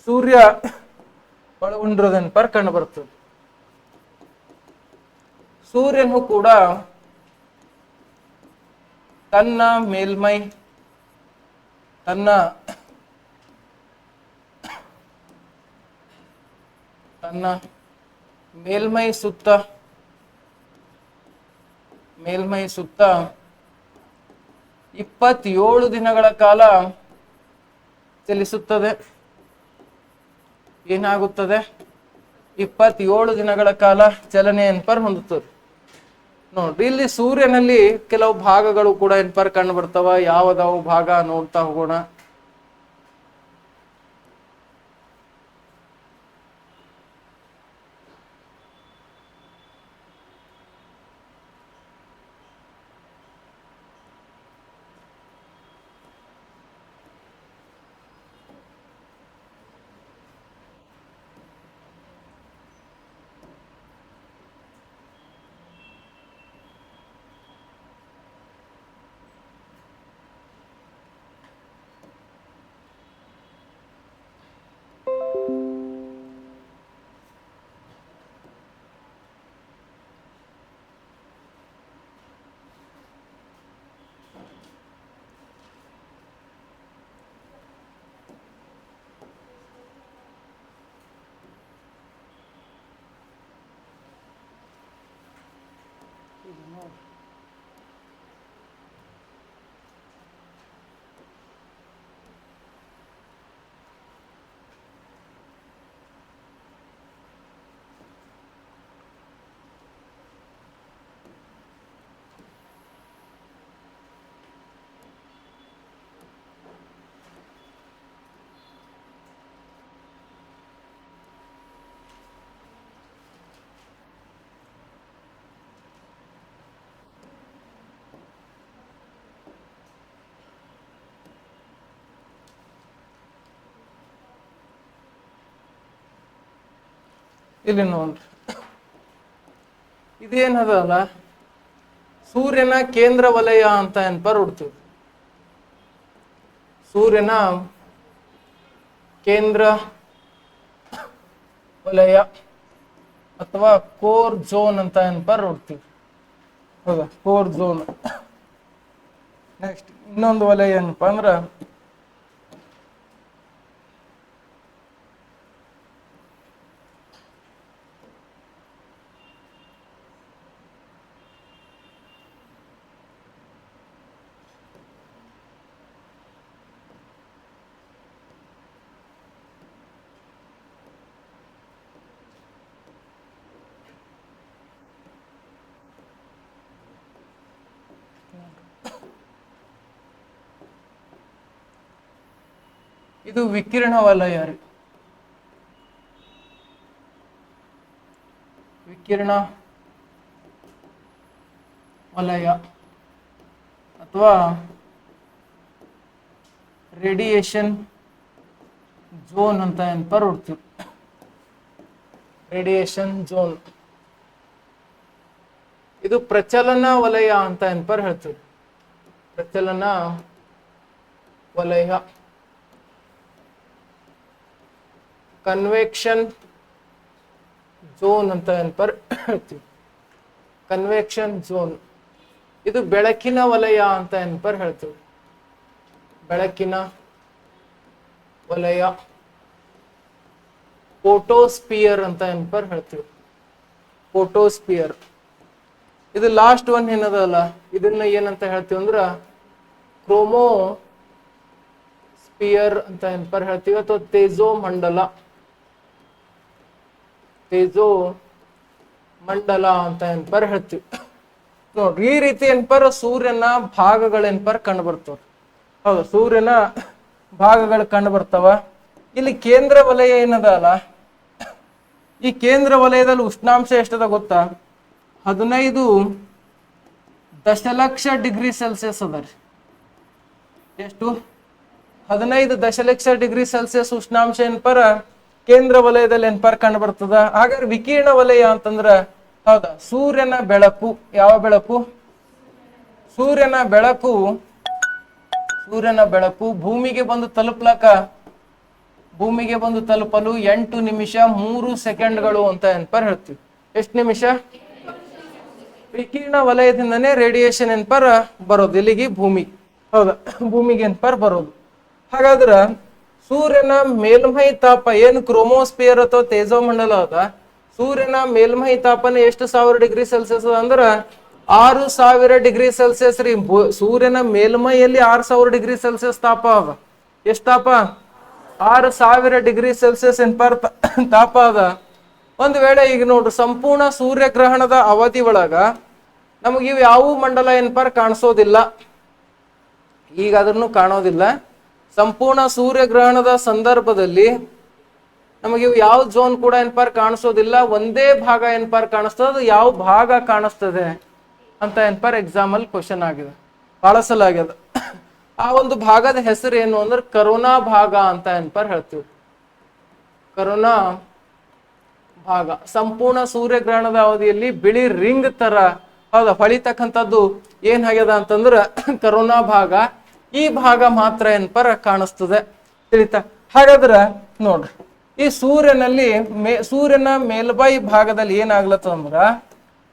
ಸೂರ್ಯ ಒಳಗೊಂಡಿರೋದೇನಪ್ಪ ಕಂಡು ಬರ್ತದೆ. ಸೂರ್ಯನು ಕೂಡ ತನ್ನ ಮೇಲ್ಮೈ ತನ್ನ ಮೇಲ್ಮೈ ಸುತ್ತ 27 ದಿನಗಳ ಕಾಲ ಚಲಿಸುತ್ತದೆ. ಏನಾಗುತ್ತದೆ? 27 ದಿನಗಳ ಕಾಲ ಚಲನೆ ಹೊಂದುತ್ತದೆ. ನೋಡ್ರಿ, ಇಲ್ಲಿ ಸೂರ್ಯನಲ್ಲಿ ಕೆಲವು ಭಾಗಗಳು ಕೂಡ ಕಂಡು ಬರ್ತಾವ. ಯಾವ್ದಾವು ಭಾಗ ನೋಡ್ತಾ ಹೋಗೋಣ. ಇಲ್ಲಿ ನೋಡ್ರಿ, ಇದೇನದಲ್ಲ ಸೂರ್ಯನ ಕೇಂದ್ರ ವಲಯ ಅಂತ ಹುಡ್ತೀವಿ. ಸೂರ್ಯನ ಕೇಂದ್ರ ವಲಯ ಅಥವಾ ಕೋರ್ ಝೋನ್ ಅಂತ ಹುಡ್ತೀವಿ. ಹೌದಾ, ಕೋರ್ ಝೋನ್. ನೆಕ್ಸ್ಟ್ ಇನ್ನೊಂದು ವಲಯ ಏನಪ್ಪಾ ಅಂದ್ರ ಇದು ವಿಕಿರಣ ವಲಯ ರೀ. ವಿಕಿರಣ ವಲಯ ಅಥವಾ ರೇಡಿಯೇಷನ್ ಝೋನ್ ಅಂತ ಹೊಡ್ತೀವಿ. ರೇಡಿಯೇಷನ್ ಝೋನ್ ಇದು ಪ್ರಚಲನ ವಲಯ ಅಂತ ಹೇಳ್ತೀವಿ. ಪ್ರಚಲನ ವಲಯ, ಕನ್ವೆಕ್ಷನ್ ಝೋನ್ ಅಂತ ಹೇಳ್ತೀವಿ. ಕನ್ವೆಕ್ಷನ್ ಝೋನ್ ಇದು ಬೆಳಕಿನ ವಲಯ ಅಂತ ಹೇಳ್ತೀವಿ. ಬೆಳಕಿನ ವಲಯ, ಫೋಟೋಸ್ಪಿಯರ್ ಅಂತ ಹೇಳ್ತೀವಿ. ಫೋಟೋಸ್ಪಿಯರ್ ಇದು ಲಾಸ್ಟ್ ಒನ್ ಏನದಲ್ಲ, ಇದನ್ನ ಏನಂತ ಹೇಳ್ತೀವಿ ಅಂದ್ರ ಕ್ರೋಮೋ ಸ್ಪಿಯರ್ ಅಂತ ಹೇಳ್ತೀವಿ, ಅಥವಾ ತೇಜೋ ಮಂಡಲ. ತೇಜೋ ಮಂಡಲ ಅಂತ ಹೇಳ್ತೀವಿ. ನೋಡ್ರಿ, ಈ ರೀತಿ ಸೂರ್ಯನ ಭಾಗಗಳು ಕಂಡು ಬರ್ತಾವ. ಹೌದು, ಸೂರ್ಯನ ಭಾಗಗಳು ಕಂಡು ಬರ್ತಾವ. ಇಲ್ಲಿ ಕೇಂದ್ರ ವಲಯ ಏನದ ಅಲ್ಲ, ಈ ಕೇಂದ್ರ ವಲಯದಲ್ಲಿ ಉಷ್ಣಾಂಶ ಎಷ್ಟದ ಗೊತ್ತಾ? 15 ದಶಲಕ್ಷ ಡಿಗ್ರಿ ಸೆಲ್ಸಿಯಸ್ ಅದ ರೀ. ಎಷ್ಟು? 15 ದಶಲಕ್ಷ ಡಿಗ್ರಿ ಸೆಲ್ಸಿಯಸ್ ಉಷ್ಣಾಂಶ ಕೇಂದ್ರ ವಲಯದಲ್ಲಿ ಕಂಡು ಬರ್ತದ. ಹಾಗಾದ್ರೆ ವಿಕಿರಣ ವಲಯ ಅಂತಂದ್ರ ಹೌದಾ, ಸೂರ್ಯನ ಬೆಳಕು. ಯಾವ ಬೆಳಕು? ಸೂರ್ಯನ ಬೆಳಕು ಭೂಮಿಗೆ ಬಂದು ತಲುಪ್ಲಕ ಭೂಮಿಗೆ ಬಂದು ತಲುಪಲು 8 ನಿಮಿಷ 3 ಸೆಕೆಂಡ್ಗಳು ಅಂತ ಏನ್ಪರ್ ಹೇಳ್ತೀವಿ. ಎಷ್ಟು ನಿಮಿಷ? ವಿಕಿರಣ ವಲಯದಿಂದನೇ ರೇಡಿಯೇಷನ್ ಏನ್ಪರ್ ಬರೋದು ಇಲ್ಲಿಗೆ ಭೂಮಿ. ಹೌದಾ, ಭೂಮಿಗೆ ಏನ್ಪರ್ ಬರೋದು. ಹಾಗಾದ್ರ ಸೂರ್ಯನ ಮೇಲ್ಮೈ ತಾಪ ಏನು ಕ್ರೋಮೋಸ್ಪಿಯರ್ ಅಥವಾ ತೇಜೋಮಂಡಲ ಅದ, ಸೂರ್ಯನ ಮೇಲ್ಮೈ ತಾಪನ ಎಷ್ಟು 1000 ಡಿಗ್ರಿ ಸೆಲ್ಸಿಯಸ್ ಅಂದ್ರ 6000 ಡಿಗ್ರಿ ಸೆಲ್ಸಿಯಸ್ ರೀ. ಸೂರ್ಯನ ಮೇಲ್ಮೈಯಲ್ಲಿ 6000 ಡಿಗ್ರಿ ಸೆಲ್ಸಿಯಸ್ ತಾಪ ಅದ. ಎಷ್ಟು ತಾಪ? 6000 ಡಿಗ್ರಿ ಸೆಲ್ಸಿಯಸ್ ಏನ್ಪರ್ ತಾಪ ಅದ. ಒಂದು ವೇಳೆ ಈಗ ನೋಡ್ರಿ, ಸಂಪೂರ್ಣ ಸೂರ್ಯಗ್ರಹಣದ ಅವಧಿ ಒಳಗ ನಮಗೆ ಇವು ಯಾವ ಮಂಡಲ ಏನ್ಪರ್ ಕಾಣಿಸೋದಿಲ್ಲ. ಈಗ ಅದನ್ನು ಕಾಣೋದಿಲ್ಲ. ಸಂಪೂರ್ಣ ಸೂರ್ಯಗ್ರಹಣದ ಸಂದರ್ಭದಲ್ಲಿ ನಮಗೆ ಯಾವ ಝೋನ್ ಕೂಡ ಏನ್ಪರ್ ಕಾಣಿಸೋದಿಲ್ಲ. ಒಂದೇ ಭಾಗ ಏನ್ಪರ್ ಕಾಣಿಸ್ತದೆ. ಅದು ಯಾವ ಭಾಗ ಕಾಣಿಸ್ತದೆ ಅಂತ ಏನ್ಪರ್ ಎಕ್ಸಾಮಲ್ ಕ್ವಶನ್ ಆಗಿದೆ, ಬಹಳ ಸಲ ಆಗ್ಯದ. ಆ ಒಂದು ಭಾಗದ ಹೆಸರು ಏನು ಅಂದ್ರೆ ಕರೋನಾ ಭಾಗ ಅಂತ ಏನ್ಪರ್ ಹೇಳ್ತೀವಿ. ಕರೋನಾ ಭಾಗ ಸಂಪೂರ್ಣ ಸೂರ್ಯಗ್ರಹಣದ ಅವಧಿಯಲ್ಲಿ ಬಿಳಿ ರಿಂಗ್ ತರ ಹೌದಾ ಹೊಳಿತಕ್ಕಂಥದ್ದು ಏನ್ ಆಗ್ಯದ ಅಂತಂದ್ರ ಕರೋನಾ ಭಾಗ. ಈ ಭಾಗ ಮಾತ್ರ ಏನ್ಪರ್ ಕಾಣಿಸ್ತದೆ, ತಿಳಿತಾ? ಹಾಗಾದ್ರ ನೋಡ್ರಿ, ಈ ಸೂರ್ಯನಲ್ಲಿ ಸೂರ್ಯನ ಮೇಲ್ಮೈ ಭಾಗದಲ್ಲಿ ಏನಾಗ್ಲತ್ತಂದ್ರ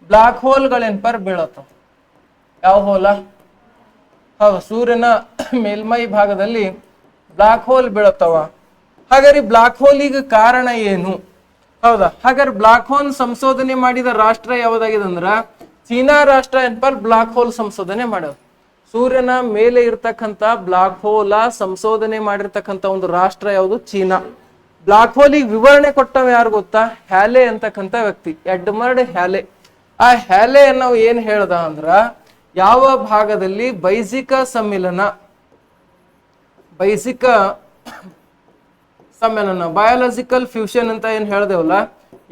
ಬ್ಲಾಕ್ ಹೋಲ್ಗಳೇನ್ಪರ್ ಬೀಳತ್ತವ. ಯಾವ ಹೋಲ? ಹೌದು, ಸೂರ್ಯನ ಮೇಲ್ಮೈ ಭಾಗದಲ್ಲಿ ಬ್ಲಾಕ್ ಹೋಲ್ ಬೀಳತ್ತವ. ಹಾಗಾದ್ರೆ ಬ್ಲಾಕ್ ಹೋಲಿಗೆ ಕಾರಣ ಏನು? ಹೌದಾ, ಹಾಗಾದ್ರೆ ಬ್ಲಾಕ್ ಹೋಲ್ ಸಂಶೋಧನೆ ಮಾಡಿದ ರಾಷ್ಟ್ರ ಯಾವ್ದಾಗಿದೆ ಅಂದ್ರ ಚೀನಾ ರಾಷ್ಟ್ರ ಏನ್ಪರ್ ಬ್ಲಾಕ್ ಹೋಲ್ ಸಂಶೋಧನೆ ಮಾಡೋದು. ಸೂರ್ಯನ ಮೇಲೆ ಇರ್ತಕ್ಕಂಥ ಬ್ಲಾಕ್ ಹೋಲ ಸಂಶೋಧನೆ ಮಾಡಿರ್ತಕ್ಕಂಥ ಒಂದು ರಾಷ್ಟ್ರ ಯಾವುದು? ಚೀನಾ. ಬ್ಲಾಕ್ ಹೋಲಿಗೆ ವಿವರಣೆ ಕೊಟ್ಟವ ಯಾರು ಗೊತ್ತಾ? ಹ್ಯಾಲೆ ಅಂತಕ್ಕಂಥ ವ್ಯಕ್ತಿ, ಎಡ್ಮಂಡ್ ಹ್ಯಾಲೆ. ಆ ಹ್ಯಾಲೆ ನಾವು ಏನ್ ಹೇಳ್ದ ಅಂದ್ರ ಯಾವ ಭಾಗದಲ್ಲಿ ಬೈಸಿಕ ಸಮ್ಮಿಲನ ಬಯಾಲಜಿಕಲ್ ಫ್ಯೂಷನ್ ಅಂತ ಏನ್ ಹೇಳ್ದೇವಲ್ಲ,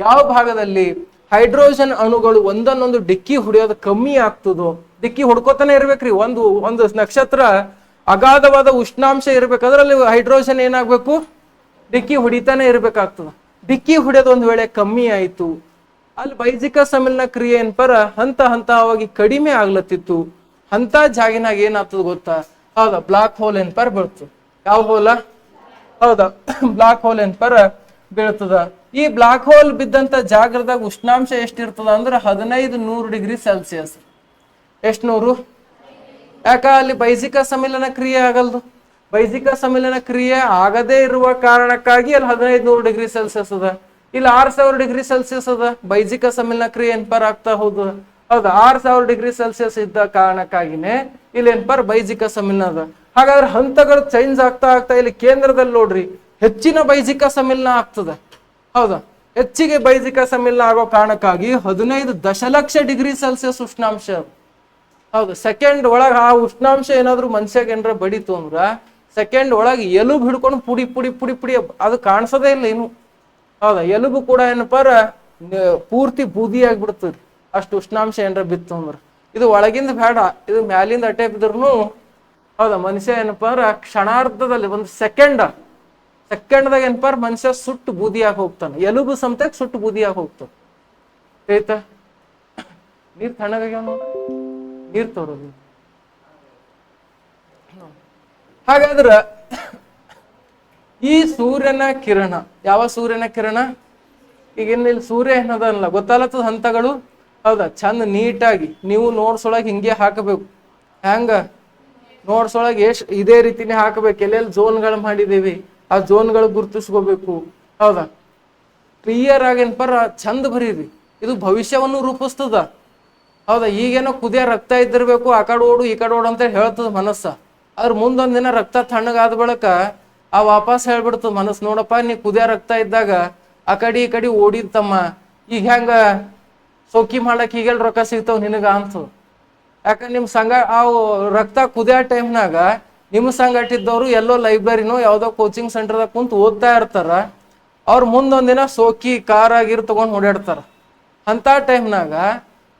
ಯಾವ ಭಾಗದಲ್ಲಿ ಹೈಡ್ರೋಜನ್ ಅಣುಗಳು ಒಂದನ್ನೊಂದು ಡಿಕ್ಕಿ ಹೊಡೆಯೋದು ಕಮ್ಮಿ ಆಗ್ತದೋ, ಡಿಕ್ಕಿ ಹೊಡ್ಕೋತಾನೆ ಇರ್ಬೇಕ್ರಿ. ಒಂದು ನಕ್ಷತ್ರ ಅಗಾಧವಾದ ಉಷ್ಣಾಂಶ ಇರ್ಬೇಕಾದ್ರೆ ಅಲ್ಲಿ ಹೈಡ್ರೋಜನ್ ಏನಾಗ್ಬೇಕು? ಡಿಕ್ಕಿ ಹೊಡಿತಾನೆ ಇರ್ಬೇಕಾಗ್ತದ. ಡಿಕ್ಕಿ ಹೊಡೆಯೋದು ಒಂದ್ ವೇಳೆ ಕಮ್ಮಿ ಆಯ್ತು, ಅಲ್ಲಿ ಬೈಜಿಕ ಸಮ್ಮಿಲನ ಕ್ರಿಯೆ ಏನ್ಪರ ಹಂತ ಹಂತವಾಗಿ ಕಡಿಮೆ ಆಗ್ಲತ್ತಿತ್ತು. ಅಂತ ಜಾಗಿನಾಗ ಏನಾಗ್ತದ ಗೊತ್ತಾ? ಹೌದಾ, ಬ್ಲಾಕ್ ಹೋಲ್ ಏನ್ಪರ್ ಬೀಳ್ತು. ಯಾವ ಹೋಲ? ಹೌದಾ, ಬ್ಲಾಕ್ ಹೋಲ್ ಏನ್ಪರ ಬೀಳ್ತದ. ಈ ಬ್ಲಾಕ್ ಹೋಲ್ ಬಿದ್ದಂತ ಜಾಗದಾಗ ಉಷ್ಣಾಂಶ ಎಷ್ಟಿರ್ತದ ಅಂದ್ರೆ 1500 ಡಿಗ್ರಿ ಸೆಲ್ಸಿಯಸ್. ಎಷ್ಟು 100? ಯಾಕ? ಅಲ್ಲಿ ಬೈಜಿಕ ಸಮ್ಮಿಲನ ಕ್ರಿಯೆ ಆಗಲ್ದು. ಬೈಜಿಕ ಸಮ್ಮಿಲನ ಕ್ರಿಯೆ ಆಗದೇ ಇರುವ ಕಾರಣಕ್ಕಾಗಿ ಅಲ್ಲಿ 1500 ಡಿಗ್ರಿ ಸೆಲ್ಸಿಯಸ್ ಅದ. ಇಲ್ಲಿ 6000 ಡಿಗ್ರಿ ಸೆಲ್ಸಿಯಸ್ ಅದ. ಬೈಜಿಕ ಸಮ್ಮಿಲನ ಕ್ರಿಯೆ ಏನ್ಪರ್ ಆಗ್ತಾ ಹೌದು. ಹೌದಾ, 6000 ಡಿಗ್ರಿ ಸೆಲ್ಸಿಯಸ್ ಇದ್ದ ಕಾರಣಕ್ಕಾಗಿನೇ ಇಲ್ಲಿ ಏನ್ಪರ್ ಬೈಜಿಕ ಸಮ್ಮಿಲನ ಅದ. ಹಾಗಾದ್ರೆ ಹಂತಗಳು ಚೇಂಜ್ ಆಗ್ತಾ ಇಲ್ಲಿ ಕೇಂದ್ರದಲ್ಲಿ ನೋಡ್ರಿ ಹೆಚ್ಚಿನ ಬೈಜಿಕ ಸಮ್ಮಿಲನ ಆಗ್ತದೆ. ಹೌದಾ, ಹೆಚ್ಚಿಗೆ ಬೈಜಿಕ ಸಮ್ಮಿಲನ ಆಗೋ ಕಾರಣಕ್ಕಾಗಿ 15 ದಶಲಕ್ಷ ಡಿಗ್ರಿ ಸೆಲ್ಸಿಯಸ್ ಉಷ್ಣಾಂಶ. ಹೌದು, ಸೆಕೆಂಡ್ ಒಳಗ ಆ ಉಷ್ಣಾಂಶ ಏನಾದ್ರು ಮನುಷ್ಯಗೆ ಏನಾರ ಬಡಿತು ಅಂದ್ರ ಸೆಕೆಂಡ್ ಒಳಗೆ ಎಲುಬು ಹಿಡ್ಕೊಂಡು ಪುಡಿ ಪುಡಿ ಪುಡಿ ಪುಡಿ ಅದು ಕಾಣಿಸೋದೇ ಇಲ್ಲ ಇನ್ನು. ಹೌದಾ, ಎಲುಬು ಕೂಡ ಏನಪ್ಪಾರ ಪೂರ್ತಿ ಬೂದಿ ಆಗಿಬಿಡ್ತದ್ರಿ ಅಷ್ಟು ಉಷ್ಣಾಂಶ ಏನಾರ ಬಿತ್ತು ಅಂದ್ರ. ಇದು ಒಳಗಿಂದ ಬೇಡ, ಇದು ಮ್ಯಾಲಿಂದ ಅಟೆ ಬಿದ್ರೂ ಹೌದಾ ಮನುಷ್ಯ ಏನಪ್ಪಾರ ಕ್ಷಣಾರ್ಧದಲ್ಲಿ ಒಂದು ಸೆಕೆಂಡ್ದಾಗ ಏನಪ್ಪಾರ ಮನುಷ್ಯ ಸುಟ್ಟು ಬೂದಿಯಾಗಿ ಹೋಗ್ತಾನೆ. ಎಲುಬು ಸಮೇತ ಸುಟ್ಟು ಬೂದಿಯಾಗಿ ಹೋಗ್ತಾನೆ. ಆಯ್ತಾ? ನೀರ್ ತಣ್ಣಗಾಗ್ಯಾವ ನೋಡ, ನೀರ್ ತೋರೋದು. ಹಾಗಾದ್ರ ಈ ಸೂರ್ಯನ ಕಿರಣ, ಯಾವ ಸೂರ್ಯನ ಕಿರಣ? ಈಗ ಇಲ್ಲಿ ಸೂರ್ಯ ಏನದಲ್ಲ ಗೊತ್ತಾಲತ್ತದ ಹಂತಗಳು. ಹೌದಾ, ಚಂದ ನೀಟಾಗಿ ನೀವು ನೋಟ್ಸ್ ಒಳಗೆ ಹಿಂಗೆ ಹಾಕಬೇಕು. ಹೆಂಗ ನೋಟ್ಸ್ ಒಳಗೆ ಇದೇ ರೀತಿನೇ ಹಾಕಬೇಕು. ಎಲ್ಲೆಲ್ಲಿ ಝೋನ್ಗಳು ಮಾಡಿದೇವಿ ಆ ಝೋನ್ಗಳು ಗುರುತಿಸ್ಕೋಬೇಕು. ಹೌದಾ, ಕ್ಲಿಯರ್ ಆಗಿ ಏನಪ್ಪಾರ ಚಂದ ಬರೀರಿ. ಇದು ಭವಿಷ್ಯವನ್ನು ರೂಪಿಸ್ತದ. ಹೌದಾ, ಈಗೇನೋ ಕುದಿಯ ರಕ್ತ ಇದ್ದಿರ್ಬೇಕು, ಆ ಕಡೆ ಓಡು ಈ ಕಡೆ ಓಡು ಅಂತ ಹೇಳ್ತದ ಮನಸ್ಸ. ಅದ್ರ ಮುಂದೊಂದ್ ದಿನ ರಕ್ತ ತಣ್ಣಗಾದ ಬಳಿಕ ಆ ವಾಪಸ್ ಹೇಳ್ಬಿಡ್ತದ ಮನಸ್ಸು, ನೋಡಪ್ಪ ನೀ ಕುದಿಯ ರಕ್ತ ಇದ್ದಾಗ ಆ ಕಡೆ ಈ ಕಡೆ ಓಡಿರ್ತಮ್ಮ, ಈಗ ಹೆಂಗ ಸೋಕಿ ಮಾಡಕ್ ಈಗೆಲ್ಲ ರೊಕ್ಕ ಸಿಗ್ತಾವ ನಿನಗ ಅಂತ. ಯಾಕಂದ್ರೆ ನಿಮ್ ಸಂಘ ಆ ರಕ್ತ ಕುದಿಯೋ ಟೈಮ್ನಾಗ ನಿಮ್ಮ ಸಂಘಟಿದ್ದವ್ರು ಎಲ್ಲೋ ಲೈಬ್ರರಿನೋ ಯಾವ್ದೋ ಕೋಚಿಂಗ್ ಸೆಂಟರ್ದಾಗ ಕುಂತು ಓದ್ತಾ ಇರ್ತಾರ. ಅವ್ರ ಮುಂದೊಂದಿನ ಸೋಕಿ ಕಾರ್ ಆಗಿರ್ ತಗೊಂಡ್ ಓಡಾಡ್ತಾರ. ಅಂತ ಟೈಮ್ನಾಗ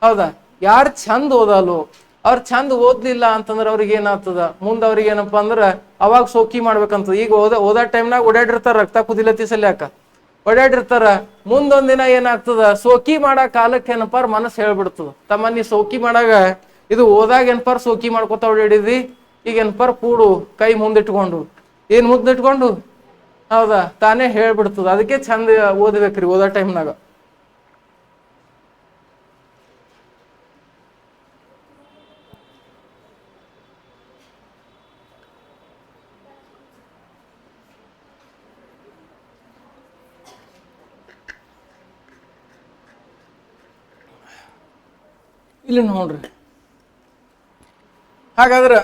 ಹೌದಾ ಯಾರು ಚಂದ ಓದಲು, ಅವ್ರು ಚಂದ ಓದ್ಲಿಲ್ಲ ಅಂತಂದ್ರೆ ಅವ್ರಿಗೆ ಏನಾಗ್ತದ, ಮುಂದೆ ಅವ್ರಿಗೆ ಏನಪ್ಪಾ ಅಂದ್ರ ಅವಾಗ ಸೋಕಿ ಮಾಡ್ಬೇಕಂತದ. ಈಗ ಓದೋ ಟೈಮ್ನಾಗ ಓಡಾಡಿರ್ತಾರ, ರಕ್ತ ಕುದಿಲತ್ತಿ ಸಲ್ಯಾಕ ಓಡಾಡಿರ್ತಾರ. ಮುಂದೊಂದಿನ ಏನಾಗ್ತದ, ಸೋಕಿ ಮಾಡೋ ಕಾಲಕ್ಕೆ ಏನಪ್ಪಾರ ಮನಸ್ಸು ಹೇಳ್ಬಿಡ್ತದ, ತಮ್ಮ ನೀ ಸೋಕಿ ಮಾಡಾಗ ಇದು ಓದಾಗ ಏನಪ್ಪಾರ ಸೋಕಿ ಮಾಡ್ಕೊತ ಓಡಾಡಿದ್ವಿ, ಈಗ ಏನಪ್ಪಾರ ಕೂಡು ಕೈ ಮುಂದಿಟ್ಕೊಂಡು, ಏನ್ ಮುಂದಿಟ್ಕೊಂಡು ಹೌದಾ, ತಾನೇ ಹೇಳ್ಬಿಡ್ತದ. ಅದಕ್ಕೆ ಚಂದ ಓದ್ಬೇಕ್ರಿ ಓದೋ ಟೈಮ್ನಾಗ. ಇಲ್ಲಿ ನೋಡ್ರಿ, ಹಾಗಾದ್ರ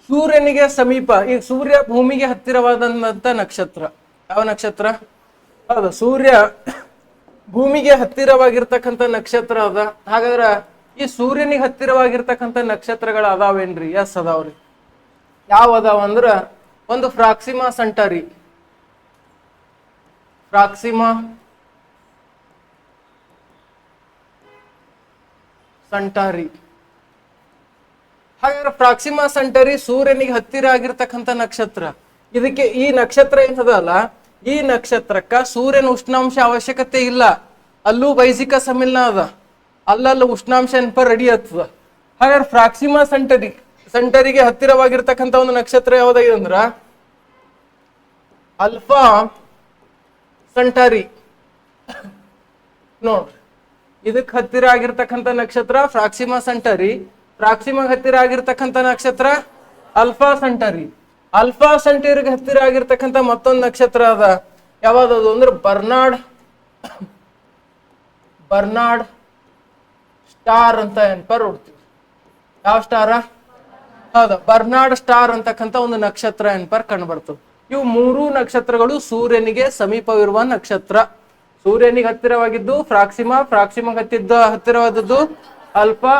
ಸೂರ್ಯನಿಗೆ ಸಮೀಪ, ಈಗ ಸೂರ್ಯ ಭೂಮಿಗೆ ಹತ್ತಿರವಾದಂತ ನಕ್ಷತ್ರ ಯಾವ ನಕ್ಷತ್ರ? ಹೌದು, ಸೂರ್ಯ ಭೂಮಿಗೆ ಹತ್ತಿರವಾಗಿರ್ತಕ್ಕಂಥ ನಕ್ಷತ್ರ ಅದ. ಹಾಗಾದ್ರ ಈ ಸೂರ್ಯನಿಗೆ ಹತ್ತಿರವಾಗಿರ್ತಕ್ಕಂಥ ನಕ್ಷತ್ರಗಳು ಅದಾವೇನ್ರಿ? ಎಸ್ ಅದಾವ್ರಿ. ಯಾವ ಅದಾವ ಅಂದ್ರ, ಒಂದು ಪ್ರಾಕ್ಸಿಮಾ ಸೆಂಟರಿ. ಪ್ರಾಕ್ಸಿಮಾ ಸೆಂಟರಿ. ಹಾಗಾದ್ರೆ ಪ್ರಾಕ್ಸಿಮಾ ಸೆಂಟರಿ ಸೂರ್ಯನಿಗೆ ಹತ್ತಿರ ಆಗಿರ್ತಕ್ಕಂಥ ನಕ್ಷತ್ರ. ಇದಕ್ಕೆ ಈ ನಕ್ಷತ್ರ ಏನದಲ್ಲ, ಈ ನಕ್ಷತ್ರಕ್ಕ ಸೂರ್ಯನ ಉಷ್ಣಾಂಶ ಅವಶ್ಯಕತೆ ಇಲ್ಲ. ಅಲ್ಲೂ ಬೈಸಿಕ ಸಮ್ಮಿಲನ ಅದ, ಅಲ್ಲಲ್ಲಿ ಉಷ್ಣಾಂಶ ಏನಪ್ಪ ರೆಡಿ ಆಗ್ತದ. ಹಾಗಾದ್ರೆ ಪ್ರಾಕ್ಸಿಮಾ ಸೆಂಟರಿಗೆ ಹತ್ತಿರವಾಗಿರ್ತಕ್ಕಂಥ ಒಂದು ನಕ್ಷತ್ರ ಯಾವ್ದಾಗಿದೆ ಅಂದ್ರ ಆಲ್ಫಾ ಸೆಂಟರಿ. ನೋಡ್ರಿ, ಇದಕ್ ಹತ್ತಿರ ಆಗಿರ್ತಕ್ಕಂಥ ನಕ್ಷತ್ರ ಪ್ರಾಕ್ಸಿಮಾ ಸೆಂಟರಿ. ಪ್ರಾಕ್ಸಿಮಾಗ ಹತ್ತಿರ ಆಗಿರ್ತಕ್ಕಂಥ ನಕ್ಷತ್ರ ಆಲ್ಫಾ ಸೆಂಟರಿ. ಆಲ್ಫಾ ಸೆಂಟರಿಗೆ ಹತ್ತಿರ ಆಗಿರ್ತಕ್ಕಂಥ ಮತ್ತೊಂದು ನಕ್ಷತ್ರ ಅದ. ಯಾವ್ದದು ಅಂದ್ರೆ ಬರ್ನಾರ್ಡ್ ಸ್ಟಾರ್ ಅಂತ ಏನ್ಪರ್ ನೋಡ್ತೀವಿ. ಯಾವ ಸ್ಟಾರ? ಹೌದಾ, ಬರ್ನಾರ್ಡ್ ಸ್ಟಾರ್ ಅಂತಕ್ಕಂಥ ಒಂದು ನಕ್ಷತ್ರ ಏನ್ಪರ್ ಕಂಡು ಬರ್ತದೆ. ಇವು ಮೂರು ನಕ್ಷತ್ರಗಳು ಸೂರ್ಯನಿಗೆ ಸಮೀಪವಿರುವ ನಕ್ಷತ್ರ. ಸೂರ್ಯನಿಗೆ ಹತ್ತಿರವಾಗಿದ್ದು ಪ್ರಾಕ್ಸಿಮಾ, ಹತ್ತಿರವಾದದ್ದು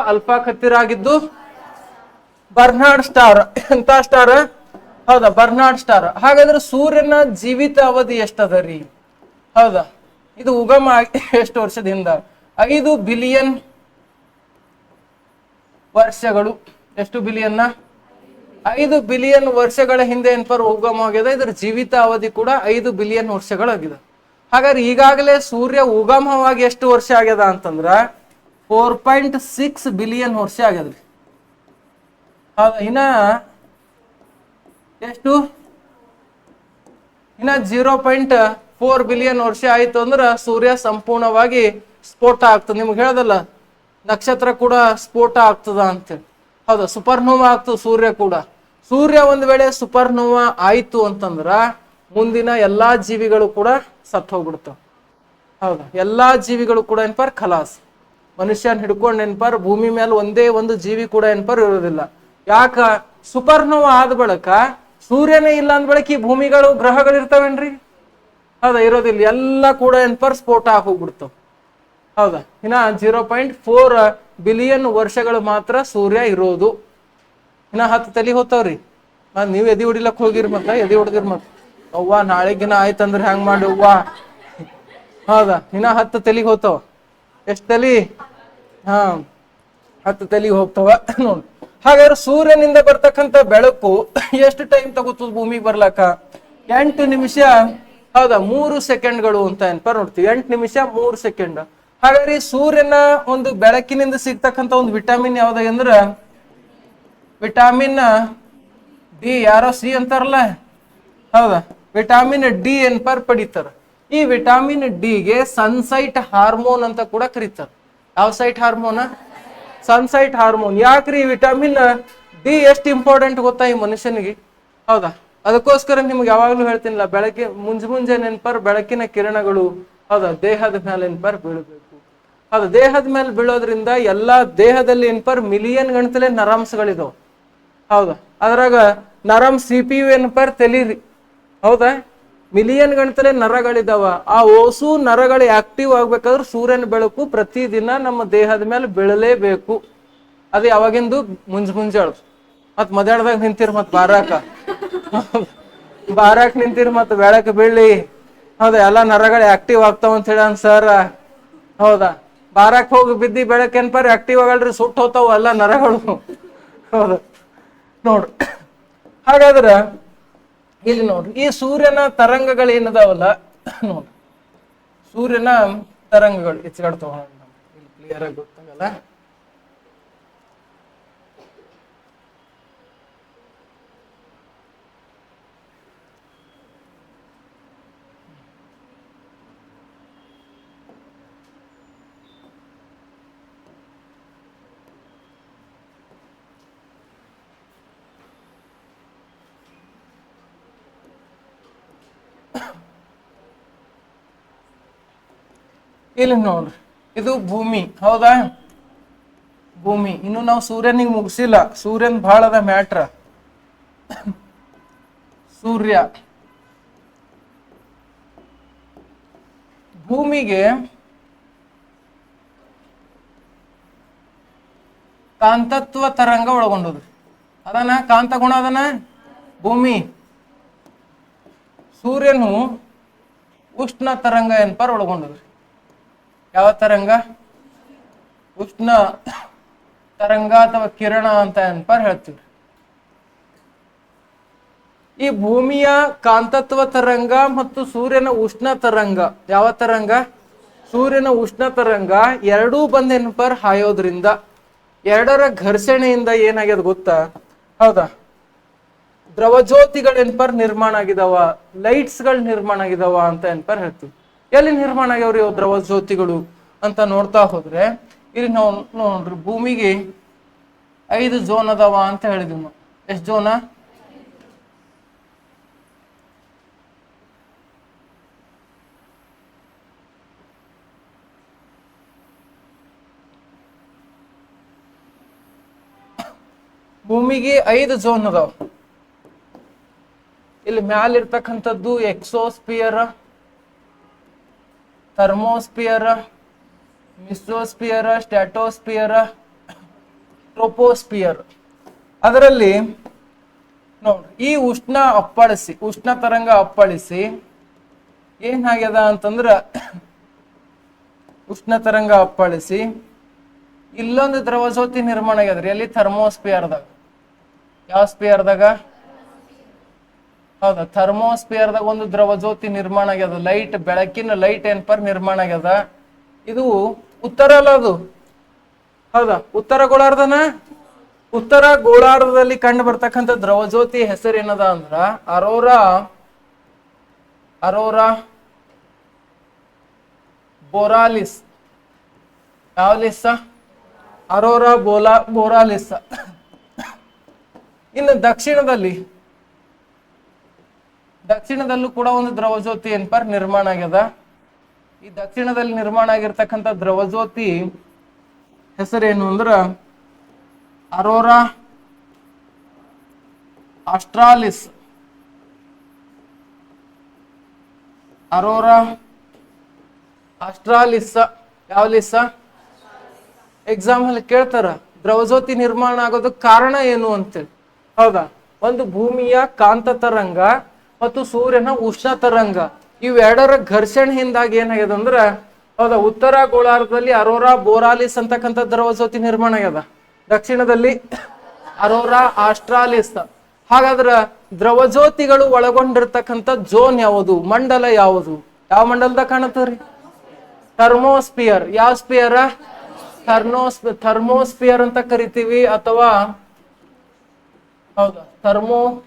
ಅಲ್ಫಾಕ್ ಹತ್ತಿರ ಆಗಿದ್ದು ಬರ್ನಾರ್ಡ್ ಸ್ಟಾರ್. ಎಂತ ಸ್ಟಾರ್? ಹೌದಾ, ಬರ್ನಾರ್ಡ್ ಸ್ಟಾರ್. ಹಾಗಾದ್ರೆ ಸೂರ್ಯನ ಜೀವಿತ ಅವಧಿ ಎಷ್ಟದ ರೀ? ಹೌದಾ, ಇದು ಉಗಮ ಎಷ್ಟು ವರ್ಷದಿಂದ? 5 ಬಿಲಿಯನ್ ವರ್ಷಗಳು. ಎಷ್ಟು ಬಿಲಿಯನ್ನ? 5 ಬಿಲಿಯನ್ ವರ್ಷಗಳ ಹಿಂದೆ ಏನ್ಪರ್ ಉಗಮ ಆಗಿದೆ. ಇದರ ಜೀವಿತ ಅವಧಿ ಕೂಡ 5 ಬಿಲಿಯನ್ ವರ್ಷಗಳಾಗಿದೆ. ಹಾಗಾದ್ರೆ ಈಗಾಗಲೇ ಸೂರ್ಯ ಉಗಮವಾಗಿ ಎಷ್ಟು ವರ್ಷ ಆಗ್ಯದ ಅಂತಂದ್ರ 4.6 ಬಿಲಿಯನ್ ವರ್ಷ ಆಗ್ಯದ್ರಿ. ಹೌದಾ, ಇನ್ನ ಎಷ್ಟು? ಇನ್ನ 0.4 ಬಿಲಿಯನ್ ವರ್ಷ ಆಯ್ತು ಅಂದ್ರ ಸೂರ್ಯ ಸಂಪೂರ್ಣವಾಗಿ ಸ್ಫೋಟ ಆಗ್ತದೆ. ನಿಮ್ಗೆ ಹೇಳದಲ್ಲ, ನಕ್ಷತ್ರ ಕೂಡ ಸ್ಫೋಟ ಆಗ್ತದ ಅಂತೇಳಿ. ಹೌದಾ, ಸೂಪರ್ನೋವಾ ಆಗ್ತದೆ ಸೂರ್ಯ ಕೂಡ. ಸೂರ್ಯ ಒಂದ್ ವೇಳೆ ಸೂಪರ್ನೋವಾ ಆಯ್ತು ಅಂತಂದ್ರ ಮುಂದಿನ ಎಲ್ಲಾ ಜೀವಿಗಳು ಕೂಡ ಸತ್ತು ಹೋಗ್ಬಿಡ್ತಾವ. ಹೌದಾ, ಎಲ್ಲಾ ಜೀವಿಗಳು ಕೂಡ ಏನ್ಪಾರ್ ಖಲಾಸ್. ಮನುಷ್ಯನ್ ಹಿಡ್ಕೊಂಡು ಏನ್ಪಾರ್ ಭೂಮಿ ಮೇಲೆ ಒಂದೇ ಒಂದು ಜೀವಿ ಕೂಡ ಏನ್ಪಾರ್ ಇರೋದಿಲ್ಲ. ಯಾಕ? ಸೂಪರ್ನೋವಾ ಆದ ಬಳಿಕ ಸೂರ್ಯನೇ ಇಲ್ಲ ಅಂದ ಬಳಿಕ ಈ ಭೂಮಿಗಳು ಗ್ರಹಗಳು ಇರ್ತಾವೇನ್ರಿ? ಹೌದಾ, ಇರೋದಿಲ್ಲ. ಎಲ್ಲ ಕೂಡ ಏನ್ಪಾರ್ ಸ್ಫೋಟ ಹೋಗ್ಬಿಡ್ತಾವ. ಹೌದಾ, ಇನ್ನ 0.4 ಬಿಲಿಯನ್ ವರ್ಷಗಳು ಮಾತ್ರ ಸೂರ್ಯ ಇರೋದು. ಇನ್ನ 10 ತಲೆ ಹೋಗ್ತಾವ್ರಿ. ನೀವ್ ಎದಿ ಹೊಡಿಲಕ್ ಹೋಗಿರಿ, ಎದಿ ಹೊಡೆದಿರ್ ಅವ್ವ ನಾಳೆಗಿನ ಆಯ್ತಂದ್ರೆ ಹೆಂಗ್ ಮಾಡಿ ಅವ್ವ. ಹೌದಾ, ಇನ್ನ 10 ತಲೆಗೆ ಹೋಗ್ತಾವ. ಎಷ್ಟ್ ತಲಿ? 10 ತಲೆಗೆ ಹೋಗ್ತಾವ ನೋಡಿ. ಹಾಗಾದ್ರೆ ಸೂರ್ಯನಿಂದ ಬರ್ತಕ್ಕಂಥ ಬೆಳಕು ಎಷ್ಟು ಟೈಮ್ ತಗೋತದ ಭೂಮಿಗೆ ಬರ್ಲಾಕ? 8 ನಿಮಿಷ. ಹೌದಾ, 3 ಸೆಕೆಂಡ್ಗಳು ಅಂತ ಏನ್ಪಾರ್ ನೋಡ್ತೀವಿ. 8 ನಿಮಿಷ 3 ಸೆಕೆಂಡ್. ಹಾಗಾದ್ರೆ ಸೂರ್ಯನ ಒಂದು ಬೆಳಕಿನಿಂದ ಸಿಗ್ತಕ್ಕಂಥ ಒಂದು ವಿಟಮಿನ್ ಯಾವ್ದ ಅಂದ್ರ ವಿಟಮಿನ್ ಡಿ. ಯಾರೋ ಸಿ ಅಂತಾರಲ್ಲ, ಹೌದಾ, ವಿಟಮಿನ್ ಡಿ ಏನ್ಪಾರ್ ಪಡಿತಾರ. ಈ ವಿಟಮಿನ್ ಡಿಗೆ ಸನ್ಸೈಟ್ ಹಾರ್ಮೋನ್ ಅಂತ ಕೂಡ ಕರೀತಾರೆ. ಯಾವ ಸೈಟ್ ಹಾರ್ಮೋನ್? ಸನ್ಸೈಟ್ ಹಾರ್ಮೋನ್. ಯಾಕ್ರಿ ವಿಟಮಿನ್ ಡಿ ಎಷ್ಟು ಇಂಪಾರ್ಟೆಂಟ್ ಗೊತ್ತಾ ಈ ಮನುಷ್ಯನಿಗೆ? ಹೌದಾ, ಅದಕ್ಕೋಸ್ಕರ ನಿಮ್ಗೆ ಯಾವಾಗ್ಲೂ ಹೇಳ್ತೀನಿಲ್ಲ, ಬೆಳಗ್ಗೆ ಮುಂಜಾನೆ ನೆನ್ಪಾರ್ ಬೆಳಕಿನ ಕಿರಣಗಳು ಹೌದಾ ದೇಹದ ಮೇಲೆ ಏನ್ಪಾರ್ ಬೀಳ್ಬೇಕು. ಹೌದಾ, ದೇಹದ ಮೇಲೆ ಬೀಳೋದ್ರಿಂದ ಎಲ್ಲಾ ದೇಹದಲ್ಲಿ ಏನ್ಪಾರ್ ಮಿಲಿಯನ್ ಗಣತಲೆ ನರಾಂಶಗಳಿದಾವ. ಹೌದಾ, ಅದ್ರಾಗ ನರಂ CPU ಏನಪ್ಪಾರ ತಲೀರಿ. ಹೌದಾ, ಮಿಲಿಯನ್ ಗಣತಲೆ ನರಗಳಿದಾವ. ಆ ಓಸು ನರಗಳು ಆಕ್ಟಿವ್ ಆಗ್ಬೇಕಾದ್ರೆ ಸೂರ್ಯನ ಬೆಳಕು ಪ್ರತಿದಿನ ನಮ್ಮ ದೇಹದ ಮೇಲೆ ಬೀಳಲೇಬೇಕು. ಅದು ಯಾವಾಗಿಂದು? ಮುಂಜಾಳು. ಮತ್ ಮಧ್ಯಾಹ್ನದಾಗ ನಿಂತಿರ್, ಮತ್ ಬಾರಾಕ್ ನಿಂತಿರ್, ಮತ್ ಬೆಳಕು ಬೀಳಿ. ಹೌದಾ, ಎಲ್ಲಾ ನರಗಳು ಆಕ್ಟಿವ್ ಆಗ್ತಾವ ಅಂತ ಹೇಳ ಸರ್. ಹೌದಾ, ಬಾರಾಕ್ ಹೋಗಿ ಬಿದ್ದಿ ಬೆಳಕ್ ಏನ್ಪಾರ ಆಕ್ಟಿವ್ ಆಗಲ್ರಿ, ಸುಟ್ಟು ಹೋಗ್ತಾವ ಎಲ್ಲ ನರಗಳು. ಹೌದಾ ನೋಡ್ರಿ. ಹಾಗಾದ್ರ ಇಲ್ಲಿ ನೋಡ್ರಿ, ಈ ಸೂರ್ಯನ ತರಂಗಗಳು ಏನದಾವಲ್ಲ ನೋಡ್ರಿ, ಸೂರ್ಯನ ತರಂಗಗಳು ಹೆಚ್ಚುಗಡೆ ತಗೋಣ, ಇಲ್ಲಿ ಕ್ಲಿಯರ್ ಆಗಿ ಗೊತ್ತಾಗಲ್ಲ. ಇಲ್ಲಿ ನೋಡ್ರಿ, ಇದು ಭೂಮಿ ಹೌದಾ? ಭೂಮಿ. ಇನ್ನು ನಾವು ಸೂರ್ಯನಿಗೆ ಮುಗಿಸಿಲ್ಲ, ಸೂರ್ಯನ್ ಬಹಳ ಅದ ಮ್ಯಾಟ್ರ. ಸೂರ್ಯ ಭೂಮಿಗೆ ಕಾಂತತ್ವ ತರಂಗ ಒಳಗೊಂಡದು. ಅದನ ಕಾಂತ ಗುಣ ಅದನ ಭೂಮಿ. ಸೂರ್ಯನು ಉಷ್ಣ ತರಂಗ ಎನ್ಪರ್ ಒಳಗೊಂಡದ್ರಿ. ಯಾವ ತರಂಗ? ಉಷ್ಣ ತರಂಗ ಅಥವಾ ಕಿರಣ ಅಂತ ಎನ್ಪರ್ ಹೇಳ್ತೀವಿ. ಈ ಭೂಮಿಯ ಕಾಂತತ್ವ ತರಂಗ ಮತ್ತು ಸೂರ್ಯನ ಉಷ್ಣ ತರಂಗ, ಯಾವ ತರಂಗ? ಸೂರ್ಯನ ಉಷ್ಣ ತರಂಗ ಎರಡೂ ಬಂದ್ ಎನ್ಪರ್ ಹಾಯೋದ್ರಿಂದ ಎರಡರ ಘರ್ಷಣೆಯಿಂದ ಏನಾಗ್ಯದ ಗೊತ್ತಾ? ಹೌದಾ? ದ್ರವಜ್ಯೋತಿಗಳು ಎನ್ಪರ್ ನಿರ್ಮಾಣ ಆಗಿದಾವ, ಲೈಟ್ಸ್ ಗಳು ನಿರ್ಮಾಣ ಆಗಿದಾವ ಅಂತ ಎನ್ಪರ್ ಹೇಳ್ತೀವಿ. ಎಲ್ಲಿ ನಿರ್ಮಾಣ ಆಗ್ಯಾವ್ರಿ ಇವು ದ್ರವಜ್ಯೋತಿಗಳು ಅಂತ ನೋಡ್ತಾ ಹೋದ್ರೆ, ಇಲ್ಲಿ ನಾವು ನೋಡ್ರಿ ಭೂಮಿಗೆ 5 ಝೋನ್ ಅದಾವ ಅಂತ ಹೇಳಿದ್ವಿ ನಾವು. ಎಷ್ಟು ಝೋನ? ಭೂಮಿಗೆ 5 ಝೋನ್ ಅದಾವ. ಇಲ್ಲಿ ಮ್ಯಾಲ ಇರ್ತಕ್ಕಂಥದ್ದು exosphere, thermosphere, mesosphere, stratosphere, troposphere. ಅದರಲ್ಲಿ ನೋಡ್ರಿ, ಈ ಉಷ್ಣ ತರಂಗ ಅಪ್ಪಳಿಸಿ ಏನಾಗ್ಯದ ಅಂತಂದ್ರ, ಉಷ್ಣ ತರಂಗ ಅಪ್ಪಳಿಸಿ ಇಲ್ಲೊಂದು ದ್ರವಜ್ಯೋತಿ ನಿರ್ಮಾಣ ಆಗ್ಯದ್ರಿ. ಅಲ್ಲಿ ಥರ್ಮೋಸ್ಪಿಯರ್ದಾಗ. ಯಾವ ಸ್ಪಿಯರ್ದಾಗ? ಹೌದಾ, ಥರ್ಮೋಸ್ಪಿಯರ್ದಾಗ ಒಂದು ದ್ರವಜ್ಯೋತಿ ನಿರ್ಮಾಣ ಆಗ್ಯದ. ಲೈಟ್, ಬೆಳಕಿನ ಲೈಟ್ ಏನ್ಪರ್ ನಿರ್ಮಾಣ ಆಗ್ಯದ. ಇದು ಉತ್ತರ ಅಲ್ಲ ಅದು, ಹೌದಾ? ಉತ್ತರ ಗೋಳಾರ್ಧನ. ಉತ್ತರ ಗೋಳಾರ್ಧದಲ್ಲಿ ಕಂಡು ಬರ್ತಕ್ಕಂಥ ದ್ರವಜ್ಯೋತಿ ಹೆಸರು ಏನದ ಅಂದ್ರ ಅರೋರಾ ಬೋರಾಲಿಸ್. ಯಾವ ಲಿಸ್ಸ? ಅರೋರಾ ಬೋರಾಲಿಸ್. ಇನ್ನು ದಕ್ಷಿಣದಲ್ಲೂ ಕೂಡ ಒಂದು ದ್ರವಜ್ಯೋತಿ ಏನ್ಪರ್ ನಿರ್ಮಾಣ ಆಗ್ಯದ. ಈ ದಕ್ಷಿಣದಲ್ಲಿ ನಿರ್ಮಾಣ ಆಗಿರ್ತಕ್ಕಂಥ ದ್ರವಜ್ಯೋತಿ ಹೆಸರೇನು ಅಂದ್ರ ಅರೋರಾ ಆಸ್ಟ್ರಾಲಿಸ್. ಅರೋರಾ ಆಸ್ಟ್ರಾಲಿಸ್. ಯಾವ ಲಿಸ್ಸ? ಎಕ್ಸಾಮ್ ಅಲ್ಲಿ ಕೇಳ್ತಾರ, ದ್ರವಜ್ಯೋತಿ ನಿರ್ಮಾಣ ಆಗೋದಕ್ಕೆ ಕಾರಣ ಏನು ಅಂತೇಳಿ. ಹೌದಾ? ಒಂದು ಭೂಮಿಯ ಕಾಂತ ತರಂಗ ಮತ್ತು ಸೂರ್ಯನ ಉಷ್ಣ ತರಂಗ ಇವೆರಡರ ಘರ್ಷಣೆಯಿಂದಾಗಿ ಏನಾಗ್ಯದ ಅಂದ್ರ, ಹೌದಾ, ಉತ್ತರ ಗೋಳಾರ್ಧದಲ್ಲಿ ಅರೋರಾ ಬೋರಾಲಿಸ್ ಅಂತಕ್ಕಂಥ ದ್ರವಜ್ಯೋತಿ ನಿರ್ಮಾಣ ಆಗ್ಯದ. ದಕ್ಷಿಣದಲ್ಲಿ ಅರೋರಾ ಆಸ್ಟ್ರಾಲಿಸ್. ಹಾಗಾದ್ರ ದ್ರವಜ್ಯೋತಿಗಳು ಒಳಗೊಂಡಿರ್ತಕ್ಕಂಥ ಝೋನ್ ಯಾವುದು? ಮಂಡಲ ಯಾವುದು? ಯಾವ ಮಂಡಲದಾಗ ಕಾಣತ್ತವ್ರಿ? ಥರ್ಮೋಸ್ಪಿಯರ್. ಯಾವ ಸ್ಪಿಯರ್? ಥರ್ಮೋಸ್ಪಿಯರ್ ಅಂತ ಕರಿತೀವಿ, ಅಥವಾ ಹೌದಾ ಥರ್ಮೋಸ್ಪಿಯರ್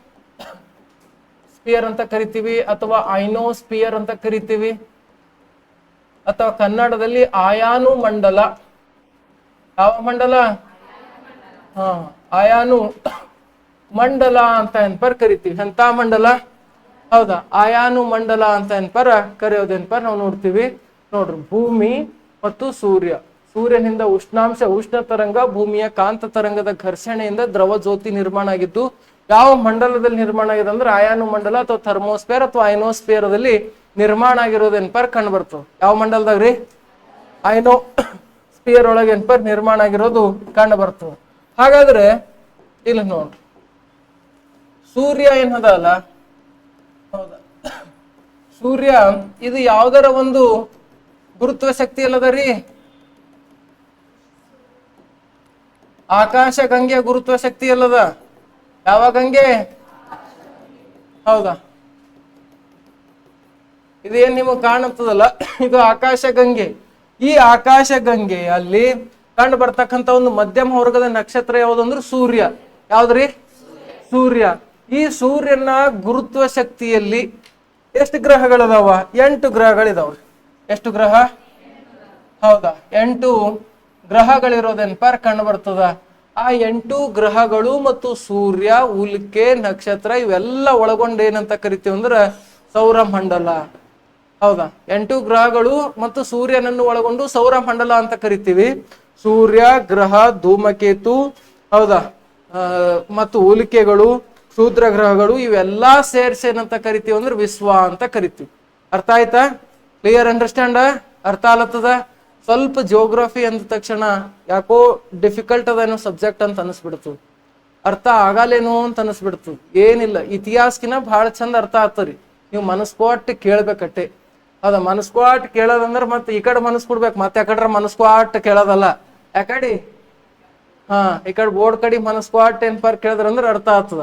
ಅಂತ ಕರಿತೀವಿ, ಅಥವಾ ಐನೋಸ್ಪಿಯರ್ ಅಂತ ಕರಿತೀವಿ, ಅಥವಾ ಕನ್ನಡದಲ್ಲಿ ಆಯಾನು ಮಂಡಲ. ಯಾವ ಮಂಡಲ? ಆಯಾನು ಮಂಡಲ ಅಂತ ಎನ್ಪರ್ ಕರಿತೀವಿ. ಎಂತ ಮಂಡಲ? ಹೌದಾ, ಆಯಾನು ಮಂಡಲ ಅಂತ ಎನ್ಪರ್ ಕರೆಯೋದೆನ್ಪರ್ ನಾವು ನೋಡ್ತೀವಿ. ನೋಡ್ರಿ, ಭೂಮಿ ಮತ್ತು ಸೂರ್ಯನಿಂದ ಉಷ್ಣ ತರಂಗ, ಭೂಮಿಯ ಕಾಂತ ತರಂಗದ ಘರ್ಷಣೆಯಿಂದ ದ್ರವಜ್ಯೋತಿ ನಿರ್ಮಾಣ ಆಗಿದ್ದು ಯಾವ ಮಂಡಲದಲ್ಲಿ ನಿರ್ಮಾಣ ಆಗಿದೆ ಅಂದ್ರೆ ಆಯಾನು ಮಂಡಲ ಅಥವಾ ಥರ್ಮೋಸ್ಪಿಯರ್ ಅಥವಾ ಐನೋಸ್ಪಿಯರ್ದಲ್ಲಿ ನಿರ್ಮಾಣ ಆಗಿರೋದು ಎನ್ಪರ್ ಕಂಡು ಬರ್ತದೆ. ಯಾವ ಮಂಡಲದಾಗ್ರಿ? ಐನೋಸ್ಪಿಯರ್ ಒಳಗೆ ಎನ್ಪರ್ ನಿರ್ಮಾಣ ಆಗಿರೋದು ಕಂಡು ಬರ್ತದೆ. ಹಾಗಾದ್ರೆ ಇಲ್ಲಿ ನೋಡ್ರಿ, ಸೂರ್ಯ ಏನದ ಅಲ್ಲ, ಹೌದಾ, ಸೂರ್ಯ ಇದು ಯಾವ್ದರ ಒಂದು ಗುರುತ್ವ ಶಕ್ತಿ ಅಲ್ಲದ ರೀ? ಆಕಾಶ ಗಂಗೆ ಗುರುತ್ವ ಶಕ್ತಿ ಅಲ್ಲದ? ಯಾವ ಗಂಗೆ? ಹೌದಾ, ಇದೇನ್ ನಿಮಗೆ ಕಾಣುತ್ತದಲ್ಲ, ಇದು ಆಕಾಶ ಗಂಗೆ. ಈ ಆಕಾಶ ಗಂಗೆಯಲ್ಲಿ ಕಂಡು ಬರ್ತಕ್ಕಂಥ ಒಂದು ಮಧ್ಯಮ ವರ್ಗದ ನಕ್ಷತ್ರ ಯಾವ್ದಂದ್ರೆ ಸೂರ್ಯ. ಯಾವ್ದ್ರಿ? ಸೂರ್ಯ. ಈ ಸೂರ್ಯನ ಗುರುತ್ವ ಶಕ್ತಿಯಲ್ಲಿ ಎಷ್ಟು ಗ್ರಹಗಳದಾವ? 8 ಗ್ರಹಗಳಿದಾವ್ರಿ. ಎಷ್ಟು ಗ್ರಹ? ಹೌದಾ, 8 ಗ್ರಹಗಳಿರೋದೆನ್ಪರ್ ಕಂಡು ಬರ್ತದ. ಆ 8 ಗ್ರಹಗಳು ಮತ್ತು ಸೂರ್ಯ, ಉಲ್ಕೆ, ನಕ್ಷತ್ರ ಇವೆಲ್ಲ ಒಳಗೊಂಡು ಏನಂತ ಕರಿತೀವಿ ಅಂದ್ರೆ ಸೌರಮಂಡಲ. ಹೌದಾ, 8 ಗ್ರಹಗಳು ಮತ್ತು ಸೂರ್ಯನನ್ನು ಒಳಗೊಂಡು ಸೌರಮಂಡಲ ಅಂತ ಕರಿತೀವಿ. ಸೂರ್ಯ, ಗ್ರಹ, ಧೂಮಕೇತು, ಹೌದಾ, ಮತ್ತು ಉಲ್ಕೆಗಳು, ಕ್ಷುದ್ರ ಗ್ರಹಗಳು ಇವೆಲ್ಲಾ ಸೇರ್ಸಿ ಏನಂತ ಕರಿತೀವಿ ಅಂದ್ರೆ ವಿಶ್ವ ಅಂತ ಕರಿತೀವಿ. ಅರ್ಥ ಆಯ್ತಾ? Clear understand? ಅರ್ಥ ಆಲತ್ತದ? ಸ್ವಲ್ಪ ಜಿಯೋಗ್ರಫಿ ಅಂದ ತಕ್ಷಣ ಯಾಕೋ ಡಿಫಿಕಲ್ಟ್ ಅದೇನೋ ಸಬ್ಜೆಕ್ಟ್ ಅಂತ ಅನಿಸ್ಬಿಡ್ತು, ಅರ್ಥ ಆಗಲೇನೋ ಅಂತ ಅನಿಸ್ಬಿಡ್ತು. ಏನಿಲ್ಲ, ಇತಿಹಾಸಕಿನ ಬಹಳ ಚಂದ ಅರ್ಥ ಆಗ್ತರಿ. ನೀವು ಮನಸ್ಕೊಟ್ಟು ಕೇಳ್ಬೇಕಟ್ಟೆ. ಹೌದಾ, ಮನಸ್ಕೊಟ್ಟು ಕೇಳೋದಂದ್ರೆ ಮತ್ತೆ ಈ ಕಡೆ ಮನಸ್ ಕೊಡ್ಬೇಕು, ಮತ್ತೆ ಯಾಕಡ್ರ ಮನಸ್ಕೊಟ್ಟು ಕೇಳೋದಲ್ಲ. ಯಾಕಡಿ ಈ ಕಡೆ ಬೋರ್ಡ್ ಕಡೆ ಮನಸ್ಕೊಟ್ಟು ಏನ್ಪಾರ್ ಕೇಳಿದ್ರಂದ್ರೆ ಅರ್ಥ ಆಗ್ತದ.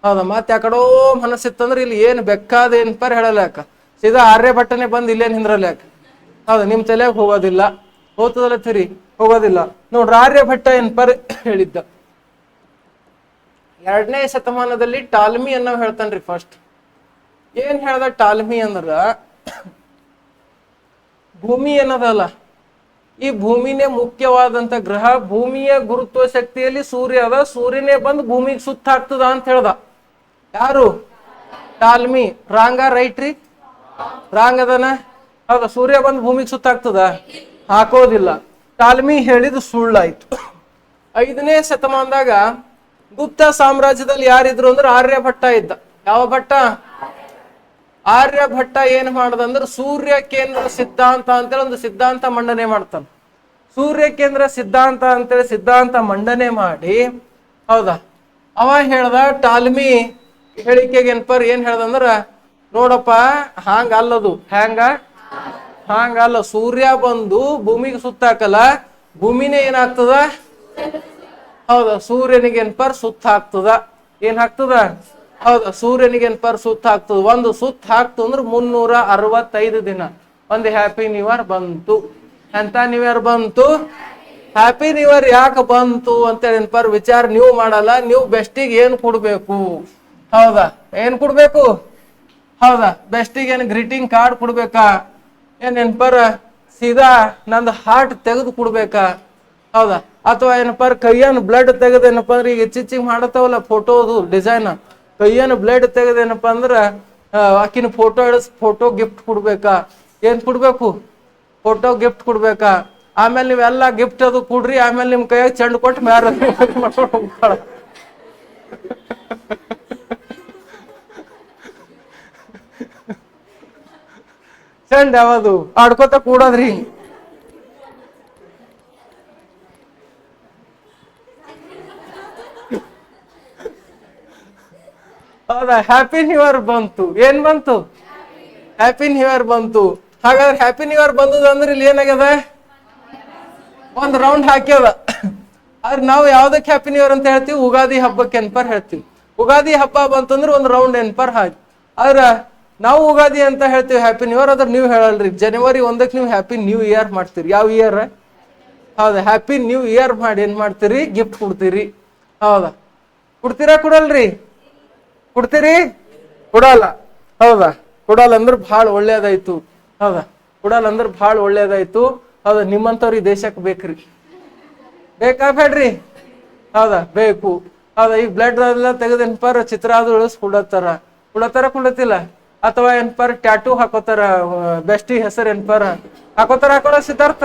ಹೌದಾ, ಮತ್ತೆ ಯಾಕಡೋ ಮನಸ್ಸಿತ್ತಂದ್ರೆ ಇಲ್ಲಿ ಏನ್ ಬೇಕಾದ ಏನ್ಪಾರ್ ಹೇಳಲ್ಲ. ಯಾಕ ಸೀದಾ ಆರ್ಯಭಟ್ಟನೆ ಬಂದು ಇಲ್ಲೇ ನಿಂದ್ರಲ್ಲ. ಯಾಕೆ? ಹೌದಾ, ನಿಮ್ ತಲೆಯಾಗ ಹೋಗೋದಿಲ್ಲ. ಹೋಗ್ತದಲ್ಲ ತಿರಿ, ಹೋಗೋದಿಲ್ಲ. ನೋಡ್ರಿ, ಆರ್ಯಭಟ್ಟ ಏನ್ಪಾರ್ ಹೇಳಿದ್ದ 2ನೇ ಶತಮಾನದಲ್ಲಿ ಟಾಲ್ಮಿ ಅನ್ನೋ ಹೇಳ್ತಾನ್ರಿ. ಫಸ್ಟ್ ಏನ್ ಹೇಳ್ದ ಟಾಲ್ಮಿ ಅಂದ್ರ, ಭೂಮಿ ಏನದಲ್ಲ, ಈ ಭೂಮಿನೇ ಮುಖ್ಯವಾದಂತ ಗ್ರಹ. ಭೂಮಿಯ ಗುರುತ್ವ ಶಕ್ತಿಯಲ್ಲಿ ಸೂರ್ಯ ಅದ, ಸೂರ್ಯನೇ ಬಂದು ಭೂಮಿಗೆ ಸುತ್ತ ಹಾಕ್ತದ ಅಂತ ಹೇಳ್ದ. ಯಾರು? ಟಾಲ್ಮಿ. ರಾಂಗ ರೈಟ್ ರೀ? ರಾಂಗ್ ಅದನ? ಹೌದಾ, ಸೂರ್ಯ ಬಂದು ಭೂಮಿಗೆ ಸುತ್ತ ಹಾಕ್ತದ? ಹಾಕೋದಿಲ್ಲ. ಟಾಲ್ಮಿ ಹೇಳಿದ್ದು ಸುಳ್ಳಾಯ್ತು. 5ನೇ ಶತಮಾನದಾಗ ಗುಪ್ತ ಸಾಮ್ರಾಜ್ಯದಲ್ಲಿ ಯಾರಿದ್ರು ಅಂದ್ರೆ ಆರ್ಯಭಟ್ಟ ಇದ್ದ. ಯಾವ ಭಟ್ಟ? ಆರ್ಯಭಟ್ಟ ಏನ್ ಮಾಡ್ದಂದ್ರೆ ಸೂರ್ಯ ಕೇಂದ್ರ ಸಿದ್ಧಾಂತ ಅಂತೇಳಿ ಒಂದು ಸಿದ್ಧಾಂತ ಮಂಡನೆ ಮಾಡ್ತಾನೆ. ಸೂರ್ಯ ಕೇಂದ್ರ ಸಿದ್ಧಾಂತ ಅಂತೇಳಿ ಸಿದ್ಧಾಂತ ಮಂಡನೆ ಮಾಡಿ, ಹೌದಾ, ಅವ ಹೇಳ್ದ ಟಾಲ್ಮಿ ಹೇಳಿಕೆಗೆ ಏನ್ ಹೇಳ್ದಂದ್ರ, ನೋಡಪ್ಪ, ಹಾಂಗ ಅಲ್ಲದು. ಹಾಂಗಲ್ಲ, ಸೂರ್ಯ ಬಂದು ಭೂಮಿಗೆ ಸುತ್ತಾಕಲ್ಲ, ಭೂಮಿನೇ ಏನಾಗ್ತದ? ಹೌದಾ, ಸೂರ್ಯನಿಗೆ ಸುತ್ತ ಹಾಕ್ತದ. ಏನ್ ಹಾಕ್ತದ? ಹೌದಾ, ಸೂರ್ಯನಿಗೆ ಸುತ್ತ ಹಾಕ್ತದ. ಒಂದು ಸುತ್ತ ಹಾಕ್ತು ಅಂದ್ರೆ 365 ದಿನ ಒಂದು ಹ್ಯಾಪಿ ನ್ಯೂ ಇಯರ್ ಬಂತು. ಎಂತ ನ್ಯೂ ಇಯರ್ ಬಂತು? Happy new year. ಯಾಕೆ ಬಂತು ಅಂತೇಳಿ ವಿಚಾರ ನೀವು ಮಾಡಲ್ಲ. ನೀವು ಬೆಸ್ಟಿಗೆ ಏನ್ ಕೊಡ್ಬೇಕು? ಹೌದಾ, ಏನ್ ಕೊಡ್ಬೇಕು? ಹೌದಾ, ಬೆಸ್ಟಿಗೆ ಏನ್ ಗ್ರೀಟಿಂಗ್ ಕಾರ್ಡ್ ಕೊಡ್ಬೇಕಾ? ಸೀದಾ ನಂದು ಹಾರ್ಟ್ ತೆಗೆದು ಕೊಡ್ಬೇಕಾ? ಹೌದಾ, ಅಥವಾ ಕೈಯನ್ನು ಬ್ಲಡ್ ತೆಗೆದು ಅಂದ್ರೆ ಈಗ ಚಿಚ್ಚಿಂಗ್ ಮಾಡತ್ತವಲ್ಲ ಫೋಟೋದು ಡಿಸೈನ್, ಕೈಯನ್ನು ಬ್ಲಡ್ ತೆಗೆದೇನಪ್ಪ ಅಂದ್ರ ಆಕಿನ ಫೋಟೋ ಗಿಫ್ಟ್ ಕೊಡ್ಬೇಕಾ? ಏನ್ ಕೊಡ್ಬೇಕು? ಫೋಟೋ ಗಿಫ್ಟ್ ಕೊಡ್ಬೇಕಾ? ಆಮೇಲೆ ನೀವೆಲ್ಲ ಗಿಫ್ಟ್ ಅದು ಕೊಡ್ರಿ, ಆಮೇಲೆ ನಿಮ್ ಕೈಯಾಗ ಚೆಂಡು ಕೊಟ್ಟು ಮ್ಯಾರ ಮಾಡ್ಕೊಂಡು ಹೋಗ್ತಾಳ. ಚೆಂಡ ಯಾವುದು ಆಡ್ಕೋತ ಕೂಡೋದ್ರಿ. ಹೌದಾ, ಹ್ಯಾಪಿ ನ್ಯೂ ಇಯರ್ ಬಂತು. ಏನ್ ಬಂತು? ಹ್ಯಾಪಿ ನ್ಯೂ ಇಯರ್ ಬಂತು. ಹಾಗಾದ್ರೆ ಹ್ಯಾಪಿ ನ್ಯೂ ಇಯರ್ ಬಂದದಂದ್ರೆ ಇಲ್ಲಿ ಏನಾಗ್ಯದ? ಒಂದ್ ರೌಂಡ್ ಹಾಕ್ಯದ. ಆದ್ರೆ ನಾವು ಯಾವ್ದಕ್ ಹ್ಯಾಪಿ ನ್ಯೂ ಇಯರ್ ಅಂತ ಹೇಳ್ತೀವಿ? ಉಗಾದಿ ಹಬ್ಬಕ್ಕೆ ಹೇಳ್ತೀವಿ. ಉಗಾದಿ ಹಬ್ಬ ಬಂತಂದ್ರೆ ಒಂದ್ ರೌಂಡ್ ಹಾಕಿ. ಆದ್ರ ನಾವು ಉಗಾದಿ ಅಂತ ಹೇಳ್ತೀವಿ ಹ್ಯಾಪಿ ನ್ಯೂ ಇಯರ್. ಅದ್ರ ನೀವು ಹೇಳಲ್ರಿ. ಜನವರಿ 1ಕ್ಕೆ ನೀವು ಹ್ಯಾಪಿ ನ್ಯೂ ಇಯರ್ ಮಾಡ್ತೀರಿ. ಯಾವ ಇಯರ್? ಹೌದಾ, ಹ್ಯಾಪಿ ನ್ಯೂ ಇಯರ್ ಮಾಡಿ ಏನ್ ಮಾಡ್ತೀರಿ? ಗಿಫ್ಟ್ ಕೊಡ್ತೀರಿ. ಹೌದಾ, ಕೊಡ್ತೀರಾ? ಕೊಡಲ್ರಿ? ಕೊಡ್ತೀರಿ? ಕೊಡಲ್ಲ. ಹೌದಾ, ಕೊಡಲ್ಲ ಅಂದ್ರೆ ಬಹಳ ಒಳ್ಳೇದಾಯ್ತು. ಹೌದಾ, ಕೊಡಲ್ಲ ಅಂದ್ರೆ ಬಹಳ ಒಳ್ಳೇದಾಯ್ತು. ಹೌದಾ, ನಿಮ್ಮಂತವ್ರಿ ದೇಶಕ್ಕೆ ಬೇಕ್ರಿ. ಬೇಕಾ ಬೇಡ್ರಿ? ಹೌದಾ, ಬೇಕು. ಹೌದಾ, ಈಗ ಬ್ಲಡ್ ಎಲ್ಲ ತೆಗೆದು ಚಿತ್ರ ಅದು ಇಳಿಸ್ ಕೊಡತ್ತಿಲ್ಲ. ಅಥವಾ ಟ್ಯಾಟೂ ಹಾಕೋತಾರ, ಬೆಸ್ಟಿ ಹೆಸರು ಹಾಕೋತಾರ ಸಿದ್ಧಾರ್ಥ.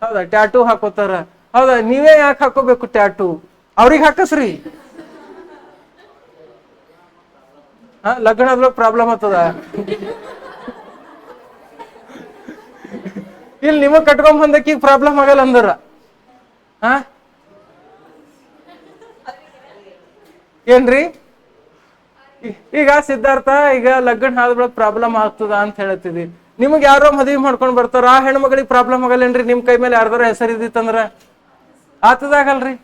ಹೌದಾ, ಟ್ಯಾಟೂ ಹಾಕೋತಾರ. ಹೌದಾ, ನೀವೇ ಯಾಕೆ ಹಾಕೋಬೇಕು ಟ್ಯಾಟೂ? ಅವ್ರಿಗೆ ಹಾಕಸ್ರಿ. ಲಗ್ನ ಪ್ರಾಬ್ಲಮ್ ಆಗ್ತದ. ಇಲ್ಲಿ ನಿಮಗ್ ಕಟ್ಕೊಂಡ್ ಬಂದಕ್ಕೆ ಪ್ರಾಬ್ಲಮ್ ಆಗಲ್ಲ ಅಂದ್ರ ಏನ್ರಿ? ಈಗ ಸಿದ್ಧಾರ್ಥ, ಈಗ ಲಗ್ನ ಆದ್ಮೇಲೆ ಪ್ರಾಬ್ಲಮ್ ಆಗ್ತದ ಅಂತ ಹೇಳ್ತಿದಿ. ನಿಮ್ಗೆ ಯಾರೋ ಮದ್ವಿ ಮಾಡ್ಕೊಂಡ್ ಬರ್ತಾರ, ಆ ಹೆಣ್ಮಗಳಿಗೆ ಪ್ರಾಬ್ಲಮ್ ಆಗಲ್ಲೇನ್ರಿ? ನಿಮ್ ಕೈ ಮೇಲೆ ಯಾರ್ದಾರ ಹೆಸರು ಇದ್ದಿತ್ತಂದ್ರ ಆಗ್ತದಾಗಲ್ರಿ?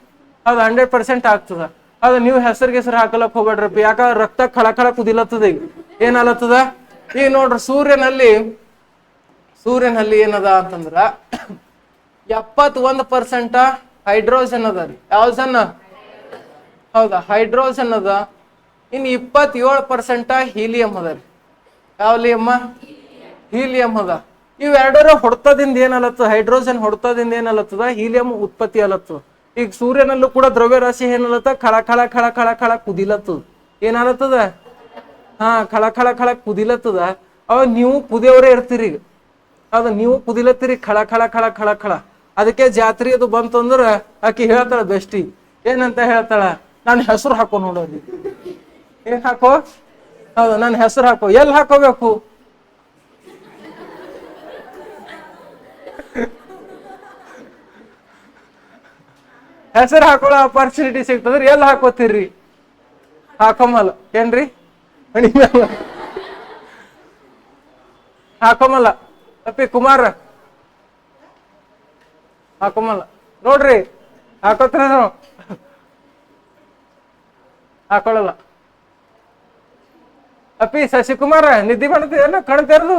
ಅದು 100% ಆಗ್ತದ. ಅದು ನೀವು ಹೆಸರು ಹಾಕಲಕ್ ಹೋಗ್ಬೇಡ್ರಪ್ಪ. ಯಾಕಂದ್ರೆ ರಕ್ತ ಖಳ ಕುದಿಲತ್ತದ. ಈಗ ಏನಾಲತ್ತದ? ಈಗ ನೋಡ್ರಿ, ಸೂರ್ಯನಲ್ಲಿ ಏನದ ಅಂತಂದ್ರ 71% ಹೈಡ್ರೋಜನ್ ಅದ ರೀ. ಯಾವ್ದನ್ನ? ಹೌದಾ, ಹೈಡ್ರೋಜನ್ ಅದ. ಇನ್ನು 27% ಹೀಲಿಯಂ ಅದ ರೀ. ಯಾವ್ಲಿಯಮ್ಮ? ಹೀಲಿಯಂ ಅದ. ಇವೆರಡರ ಹೊಡೆತದಿಂದ ಏನಲತ್ತದ? ಹೈಡ್ರೋಜನ್ ಹೊಡೆತದಿಂದ ಏನಲತ್ತದ? ಹೀಲಿಯಂ ಉತ್ಪತ್ತಿ ಅಲತ್ತದ. ಈಗ ಸೂರ್ಯನಲ್ಲೂ ಕೂಡ ದ್ರವ್ಯರಾಶಿ ಏನಲತ್ತ? ಖಳ ಖಳ ಖಳ ಖಳ ಖಳ ಕುದಿಲತ್ತದ. ಏನಾಲತ್ತದ? ಹಾ ಖಳ ಖಳ ಖಳ ಕುದಿಲತ್ತದ. ಅವ ನೀವು ಕುದಿಯವರೇ ಇರ್ತೀರಿ ಈಗ. ಅದು ನೀವು ಕುದಿಲತ್ತೀರಿ ಖಳ ಖಳ ಖಳ ಖಳ ಖಳ. ಅದಕ್ಕೆ ಜಾತ್ರೆ ಅದು ಬಂತು ಅಂದ್ರ ಆಕಿ ಹೇಳ್ತಾಳ ಬೆಸ್ಟಿ ಏನಂತ ಹೇಳ್ತಾಳ, ನಾನು ಹೆಸರು ಹಾಕೋ ನೋಡೋದಿ. ಏನ್ ಹಾಕೋ? ಹೌದು, ನನ್ನ ಹೆಸರು ಹಾಕೋ. ಎಲ್ಲಿ ಹಾಕೋಬೇಕು? ಹೆಸರು ಹಾಕೊಳ್ಳೋ ಅಪರ್ಚುನಿಟಿ ಸಿಗ್ತದ್ರಿ ಎಲ್ಲಿ ಹಾಕೋತೀರ್ರಿ? ಹಾಕೋಮಲ್ಲ ಏನ್ರಿ? ಮಣಿ ಮ್ಯಾಲ ಹಾಕೋಮಲ್ಲ. ಅಪ್ಪಿ ಕುಮಾರ ಹಾಕೋಮಲ್ಲ ನೋಡ್ರಿ, ಹಾಕೋತ್ರ ಹಾಕೊಳ್ಳಲ್ಲ. ಅಪ್ಪಿ ಶಶಿಕುಮಾರ ನಿದ್ದೆ ಮಾಡ್ತೀರೇನು ಕಣ್ತೇರ್ದು?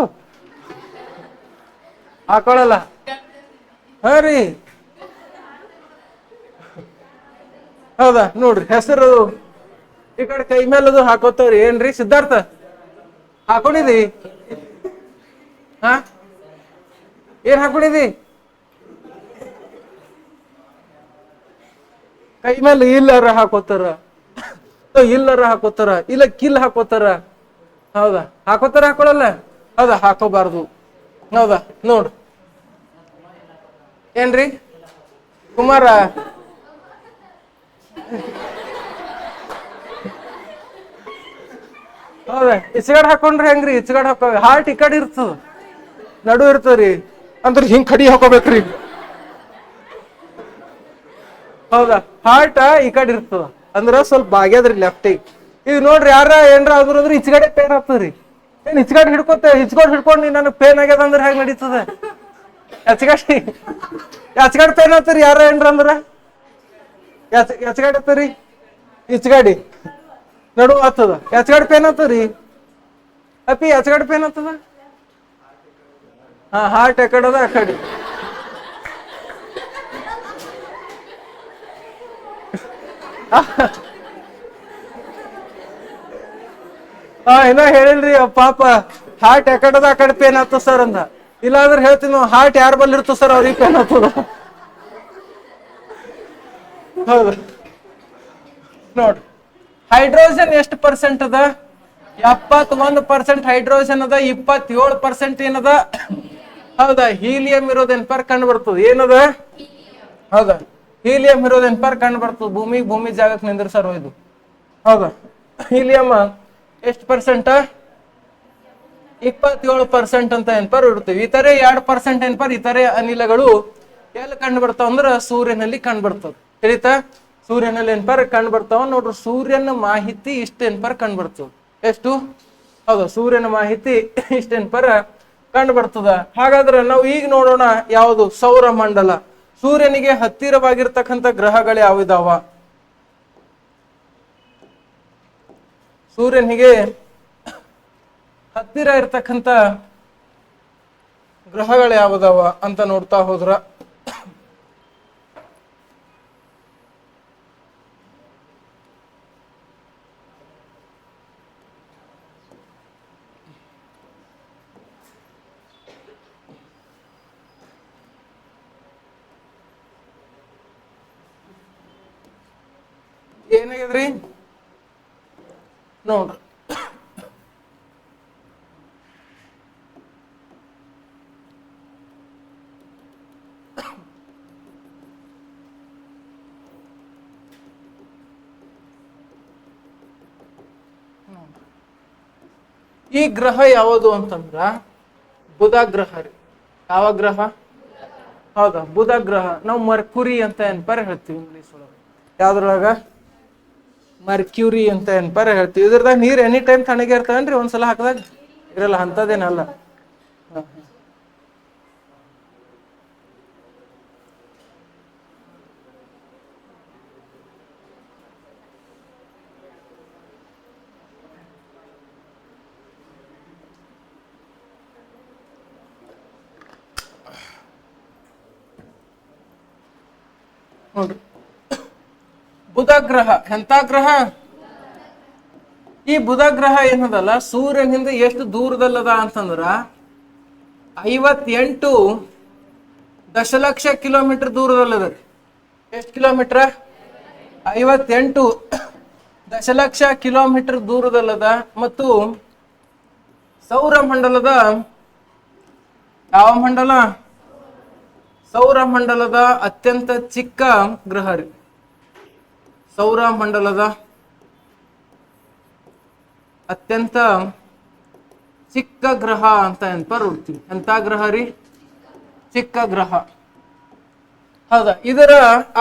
ಹಾಕೊಳ್ಳಲ್ಲ. ಹಾ ರೀ, ಹೌದಾ ನೋಡ್ರಿ ಹೆಸರು ಈ ಕಡೆ ಕೈ ಮೇಲದು ಹಾಕೋತವ್ರಿ. ಏನ್ರಿ ಸಿದ್ಧಾರ್ಥ ಹಾಕೊಂಡಿದಿ? ಹಾ ಏನ್ ಹಾಕೊಂಡಿದಿ? ಕೈ ಮೇಲೆ ಇಲ್ಲರ ಹಾಕೋತಾರ, ಇಲ್ಲರ ಹಾಕೋತಾರ, ಇಲ್ಲ ಕಿಲ್ ಹಾಕೋತಾರ. ಹೌದಾ ಹಾಕೋತಾರ ಹಾಕೊಳಲ್ಲ? ಹೌದಾ ಹಾಕೋಬಾರ್ದು. ಹೌದಾ ನೋಡು ಏನ್ರಿ ಕುಮಾರ? ಹೌದಾ ಇಚ್ಗಾಡ್ ಹಾಕೊಂಡ್ರಿ ಹೆಂಗ್ರಿ? ಇಚ್ಗಾಡ್ ಹಾಕೋ ಹಾರ್ಟ್ ಈ ಕಡೆ ಇರ್ತದ, ನಡು ಇರ್ತದ್ರಿ. ಅಂದ್ರೆ ಹಿಂಗ್ ಕಡಿ ಹಾಕೋಬೇಕ್ರಿ. ಹೌದಾ ಹಾರ್ಟ್ ಈ ಕಡೆ ಇರ್ತದ ಅಂದ್ರ ಸ್ವಲ್ಪ ಬಾಗ್ಯದ್ರಿ ಲೆಫ್ಟಿಗೆ. ಈಗ ನೋಡ್ರಿ ಯಾರ ಏನ್ರ ಆದ್ರೂ ಇಚ್ಗಡೆ ಪೇನ್ ಆಗ್ತದ್ರಿ. ಏನ್ ಇಚ್ಗಾಡ್ ಹಿಡ್ಕೊಂಡು ನನಗ್ ಪೇನ್ ಆಗ್ಯದ ಅಂದ್ರೆ ಹೆಂಗ್ ನಡೀತದ? ಎಚ್ಗಾಡಿ ಪೇನ್ ಆಗ್ತರಿ ಯಾರ ಏನ್ರ ಅಂದ್ರ ಎಚ್ಗಾಡಿ ಆಗ್ತರಿ, ಇಚ್ಗಾಡಿ ನಡು ಆಗ್ತದ. ಎಚ್ಗಾಡಿ ಪೇನ್ ಆಗ್ತದ್ರಿ ಅಪ್ಪಿ, ಎಚ್ಗಾಡಿ ಪೇನ್ ಆಗ್ತದ. ಹಾ ಹಾರ್ಟ್ ಎಕಡದ ಆ ಕಡೆ. ಹಾ ಏನೋ ಹೇಳಿಲ್ರಿ ಪಾಪ, ಹಾರ್ಟ್ ಎಕಡದ ಆ ಕಡೆ ಪೇನ್ ಆಗ್ತದ ಸರ್ ಅಂದ. ಇಲ್ಲಾಂದ್ರೆ ಹೇಳ್ತೀವಿ ನಾವು, ಹಾರ್ಟ್ ಯಾರ ಬಲ್ಲಿ ಇರ್ತದ ಸರ್ ಅವ್ರಿಗೆ ಪೇನ್ ಆಗ್ತದ. ಹೌದು ನೋಡ್ರಿ, ಹೈಡ್ರೋಜನ್ ಎಷ್ಟು ಪರ್ಸೆಂಟ್ ಅದ? 71% ಹೈಡ್ರೋಜನ್ ಅದ, 27% ಏನದ? ಹೌದಾ ಹೀಲಿಯಂ ಇರೋದೇನ್ಪಾರ ಕಂಡು ಬರ್ತದ. ಏನದ? ಹೌದಾ ಹೀಲಿಯಂ ಇರೋದೇನ್ಪಾರ ಕಂಡು ಬರ್ತದ. ಭೂಮಿ ಜಾಗಕ್ಕೆ ನಿಂದ್ರಸಾರ ಇದು. ಹೌದಾ ಹೀಲಿಯಂ ಎಷ್ಟು ಪರ್ಸೆಂಟ್? 27% ಅಂತ ಏನ್ಪಾರ ಇಡ್ತೀವಿ. ಇತರೆ 2% ಏನ್ಪಾರ ಇತರೆ ಅನಿಲಗಳು ಎಲ್ಲಿ ಕಂಡು ಬರ್ತಾವ ಅಂದ್ರ ಸೂರ್ಯನಲ್ಲಿ ಕಂಡು ಬರ್ತದ. ತಿಳಿತಾ? ಸೂರ್ಯನಲ್ಲಿ ಏನ್ಪಾರ ಕಂಡು ಬರ್ತಾವ ನೋಡ್ರಿ. ಸೂರ್ಯನ ಮಾಹಿತಿ ಇಷ್ಟ ಏನ್ಪಾರ ಕಂಡು ಬರ್ತದ. ಎಷ್ಟು? ಹೌದು ಸೂರ್ಯನ ಮಾಹಿತಿ ಇಷ್ಟ ಏನ್ಪಾರ ಕಂಡು ಬರ್ತದ. ಹಾಗಾದ್ರೆ ನಾವು ಈಗ ನೋಡೋಣ ಯಾವುದು? ಸೌರ ಮಂಡಲ. ಸೂರ್ಯನಿಗೆ ಹತ್ತಿರವಾಗಿರ್ತಕ್ಕಂಥ ಗ್ರಹಗಳು ಯಾವಿದಾವ? ಸೂರ್ಯನಿಗೆ ಹತ್ತಿರ ಇರ್ತಕ್ಕಂಥ ಗ್ರಹಗಳು ಯಾವ್ದಾವ ಅಂತ ನೋಡ್ತಾ ಹೋದ್ರ ಏನಾಗ್ಯದ್ರಿ ನೋಡ್ರಿ. ಈ ಗ್ರಹ ಯಾವುದು ಅಂತಂದ್ರ ಬುಧ ಗ್ರಹ ರೀ. ಯಾವ ಗ್ರಹ? ಹೌದಾ ಬುಧ ಗ್ರಹ. ನಾವು ಮರ್ಕ್ಯುರಿ ಅಂತ ಏನ್ಪಾರ ಹೇಳ್ತೀವಿ ಇಂಗ್ಲಿಷ್ ಒಳಗ. ಯಾವ್ದ್ರೊಳಗ? ಮರ್ಕ್ಯೂರಿ ಅಂತ ಏನ್ಪಾರ ಹೇಳ್ತೀವಿ. ಇದ್ರದಾಗ ನೀರ್ ಎನಿ ಟೈಮ್ ತಣ್ಣಗೆ ಇರ್ತಾವೇನ್ರಿ ಒಂದ್ಸಲ ಹಾಕದಾಗ? ಇರಲ್ಲ, ಅಂತದೇನಲ್ಲ. ನೋಡ್ರಿ ಬುಧ ಗ್ರಹ ಎಂತ ಗ್ರಹ? ಈ ಬುಧ ಗ್ರಹ ಏನದಲ್ಲ ಸೂರ್ಯನಿಂದ ಎಷ್ಟು ದೂರದಲ್ಲದ ಅಂತಂದ್ರ 58 ದಶಲಕ್ಷ ಕಿಲೋಮೀಟರ್ ದೂರದಲ್ಲದ. ಎಷ್ಟು ಕಿಲೋಮೀಟರ್? 58 ದಶಲಕ್ಷ ಕಿಲೋಮೀಟರ್ ದೂರದಲ್ಲದ ಮತ್ತು ಸೌರಮಂಡಲದ ಯಾವ ಮಂಡಲ? ಸೌರಮಂಡಲದ ಅತ್ಯಂತ ಚಿಕ್ಕ ಗ್ರಹ ರೀ. ಸೌರಮಂಡಲದ ಅತ್ಯಂತ ಚಿಕ್ಕ ಗ್ರಹ ಅಂತ ನೋಡ್ತೀವಿ. ಎಂತ ಗ್ರಹ ರೀ? ಚಿಕ್ಕ ಗ್ರಹ. ಹೌದಾ? ಇದರ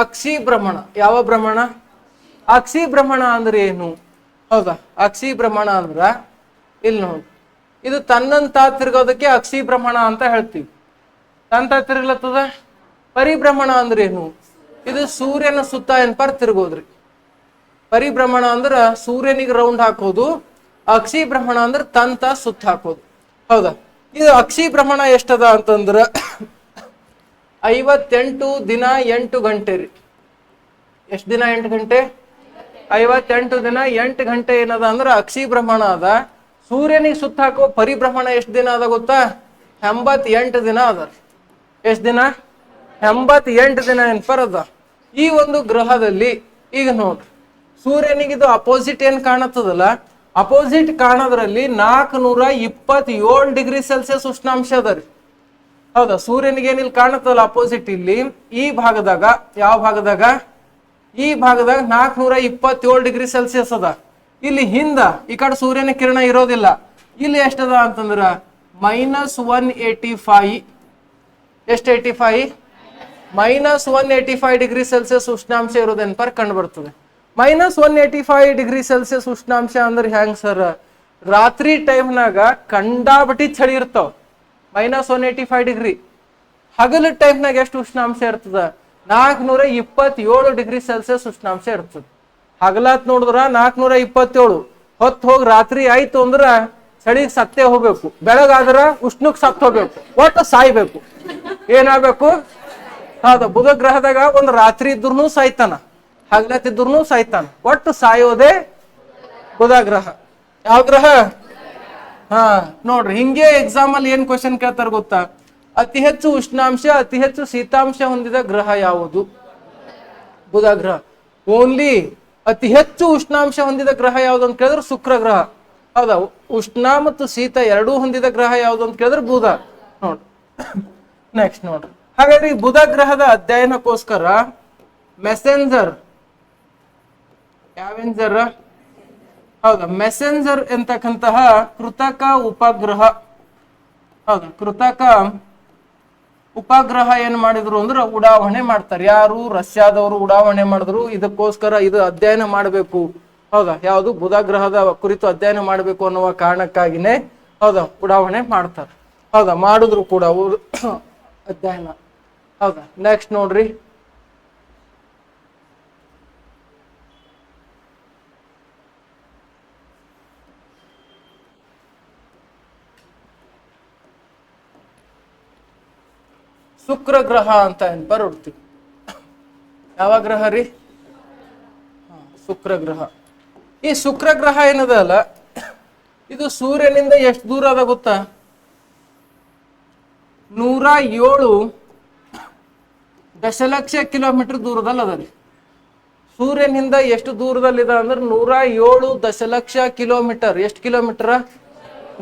ಅಕ್ಷಿ ಭ್ರಮಣ ಯಾವ ಭ್ರಮಣ? ಅಕ್ಷಿ ಭ್ರಮಣ ಅಂದ್ರೆ ಏನು? ಹೌದಾ? ಅಕ್ಷಿ ಭ್ರಮಣ ಅಂದ್ರ ಇಲ್ಲಿ ನೋಡಿ, ಇದು ತನ್ನಂತ ತಿರ್ಗೋದಕ್ಕೆ ಅಕ್ಷಿ ಭ್ರಮಣ ಅಂತ ಹೇಳ್ತೀವಿ. ತಂತ ತಿರುಗ್ಲತ್ತದ. ಪರಿಭ್ರಮಣ ಅಂದ್ರೆ ಏನು? ಇದು ಸೂರ್ಯನ ಸುತ್ತ ತಿರುಗೋದ್ರಿ. ಪರಿಭ್ರಮಣ ಅಂದ್ರ ಸೂರ್ಯನಿಗೆ ರೌಂಡ್ ಹಾಕೋದು. ಅಕ್ಷಿ ಭ್ರಮಣ ಅಂದ್ರೆ ತಂತ ಸುತ್ತ ಹಾಕೋದು. ಹೌದಾ? ಇದು ಅಕ್ಷಿ ಭ್ರಮಣ ಎಷ್ಟದ ಅಂತಂದ್ರ 58 ದಿನ 8 ಗಂಟೆ ರೀ. ಎಷ್ಟು ದಿನ 8 ಗಂಟೆ? 58 ದಿನ 8 ಗಂಟೆ ಏನದ ಅಂದ್ರ ಅಕ್ಷಿ ಭ್ರಮಣ ಅದ. ಸೂರ್ಯನಿಗೆ ಸುತ್ತ ಹಾಕೋ ಪರಿಭ್ರಮಣ ಎಷ್ಟು ದಿನ ಅದ ಗೊತ್ತಾ? 88 ದಿನ ಅದ. ಎಷ್ಟು ದಿನ? 88 ದಿನ ಅದ. ಈ ಒಂದು ಗ್ರಹದಲ್ಲಿ ಈಗ ನೋಡ್ರಿ, ಸೂರ್ಯನಿಗೆ ಇದು ಅಪೋಸಿಟ್ ಏನ್ ಕಾಣತ್ತದಲ್ಲ, ಅಪೋಸಿಟ್ ಕಾಣೋದ್ರಲ್ಲಿ 427 ಡಿಗ್ರಿ ಸೆಲ್ಸಿಯಸ್ ಉಷ್ಣಾಂಶ ಅದ ರೀ. ಹೌದಾ? ಸೂರ್ಯನಿಗೆ ಏನಿಲ್ಲಿ ಕಾಣತ್ತಲ್ಲ ಅಪೋಸಿಟ್, ಇಲ್ಲಿ ಈ ಭಾಗದಾಗ, ಯಾವ ಭಾಗದಾಗ? ಈ ಭಾಗದಾಗ 427 ಡಿಗ್ರಿ ಸೆಲ್ಸಿಯಸ್ ಅದ. ಇಲ್ಲಿ ಹಿಂದ ಈ ಕಡೆ ಸೂರ್ಯನ ಕಿರಣ ಇರೋದಿಲ್ಲ. ಇಲ್ಲಿ ಎಷ್ಟದ ಅಂತಂದ್ರ -185. ಎಷ್ಟು 85? -185 ಡಿಗ್ರಿ ಸೆಲ್ಸಿಯಸ್ ಉಷ್ಣಾಂಶ ಇರೋದೇನಪ್ಪ ಕಂಡು ಬರ್ತದೆ. -185 ಡಿಗ್ರಿ ಸೆಲ್ಸಿಯಸ್ ಉಷ್ಣಾಂಶ ಅಂದ್ರೆ ಹೆಂಗ್ ಸರ್? ರಾತ್ರಿ ಟೈಮ್ನಾಗ ಕಂಡಾಬಟ್ಟಿ ಚಳಿ ಇರ್ತಾವ, -185 ಡಿಗ್ರಿ. ಹಗಲು ಟೈಮ್ನಾಗ ಎಷ್ಟು ಉಷ್ಣಾಂಶ ಇರ್ತದ? 427 ಡಿಗ್ರಿ ಸೆಲ್ಸಿಯಸ್ ಉಷ್ಣಾಂಶ ಇರ್ತದೆ. ಹಗಲಾತ್ ನೋಡಿದ್ರ 427, ಹೊತ್ತು ಹೋಗಿ ರಾತ್ರಿ ಆಯ್ತು ಅಂದ್ರ ಚಳಿಗೆ ಸತ್ತೇ ಹೋಗ್ಬೇಕು. ಬೆಳಗಾದ್ರ ಉಷ್ಣಕ್ ಸತ್ತು ಹೋಗ್ಬೇಕು, ಒಟ್ಟು ಸಾಯ್ಬೇಕು. ಏನಾಗ್ಬೇಕು? ಹೌದ? ಬುಧ ಗ್ರಹದಾಗ ಒಂದು ರಾತ್ರಿ ಇದ್ರೂ ಸಾಯ್ತಾನ, ಹಗಲತ್ತಿದ್ರು ಸಾಯ್ತಾನ, ಒಟ್ಟು ಸಾಯೋದೇ ಬುಧ ಗ್ರಹ. ಯಾವ ಗ್ರಹ? ಹಾ ನೋಡ್ರಿ, ಹಿಂಗೆ ಎಕ್ಸಾಮ್ ಅಲ್ಲಿ ಏನ್ ಕ್ವಶನ್ ಕೇಳ್ತಾರ ಗೊತ್ತಾ? ಅತಿ ಹೆಚ್ಚು ಉಷ್ಣಾಂಶ, ಅತಿ ಹೆಚ್ಚು ಶೀತಾಂಶ ಹೊಂದಿದ ಗ್ರಹ ಯಾವುದು? ಬುಧ ಗ್ರಹ. ಓನ್ಲಿ ಅತಿ ಹೆಚ್ಚು ಉಷ್ಣಾಂಶ ಹೊಂದಿದ ಗ್ರಹ ಯಾವುದು ಅಂತ ಕೇಳಿದ್ರೆ ಶುಕ್ರ ಗ್ರಹ. ಹೌದಾ? ಉಷ್ಣ ಮತ್ತು ಶೀತ ಎರಡೂ ಹೊಂದಿದ ಗ್ರಹ ಯಾವುದು ಅಂತ ಕೇಳಿದ್ರೆ ಬುಧ. ನೋಡ್ರಿ ನೆಕ್ಸ್ಟ್ ನೋಡ್ರಿ, ಹಾಗಾದ್ರೆ ಈ ಬುಧ ಗ್ರಹದ ಅಧ್ಯಯನಕ್ಕೋಸ್ಕರ ಮೆಸೆಂಜರ್, ಯಾವೆಂಜರ್? ಹೌದಾ? ಮೆಸೆಂಜರ್ ಎಂತಕ್ಕಂತಹ ಕೃತಕ ಉಪಗ್ರಹ. ಹೌದಾ? ಕೃತಕ ಉಪಗ್ರಹ ಏನ್ ಮಾಡಿದ್ರು ಅಂದ್ರೆ ಉಡಾವಣೆ ಮಾಡ್ತಾರೆ. ಯಾರು? ರಷ್ಯಾದವರು ಉಡಾವಣೆ ಮಾಡಿದ್ರು. ಇದಕ್ಕೋಸ್ಕರ ಇದು ಅಧ್ಯಯನ ಮಾಡಬೇಕು. ಹೌದಾ? ಯಾವುದು? ಬುಧ ಗ್ರಹದ ಕುರಿತು ಅಧ್ಯಯನ ಮಾಡಬೇಕು ಅನ್ನುವ ಕಾರಣಕ್ಕಾಗಿನೇ ಹೌದಾ ಉಡಾವಣೆ ಮಾಡ್ತಾರೆ. ಹೌದಾ? ಮಾಡಿದ್ರು ಕೂಡ ಅಧ್ಯಯನ. ಹೌದಾ? ನೆಕ್ಸ್ಟ್ ನೋಡ್ರಿ, ಶುಕ್ರ ಗ್ರಹ ಅಂತ ಹೊಡ್ತೀವಿ. ಯಾವ ಗ್ರಹ ರೀ? ಶುಕ್ರ ಗ್ರಹ. ಈ ಶುಕ್ರ ಗ್ರಹ ಏನದ ಅಲ್ಲ, ಇದು ಸೂರ್ಯನಿಂದ ಎಷ್ಟು ದೂರ ಅದ ಗೊತ್ತಾ? 107 ದಶಲಕ್ಷ ಕಿಲೋಮೀಟರ್ ದೂರದಲ್ಲಿ ಅದ ರೀ. ಸೂರ್ಯನಿಂದ ಎಷ್ಟು ದೂರದಲ್ಲಿದೆ ಅಂದ್ರೆ 107 ದಶಲಕ್ಷ ಕಿಲೋಮೀಟರ್. ಎಷ್ಟು ಕಿಲೋಮೀಟರ್?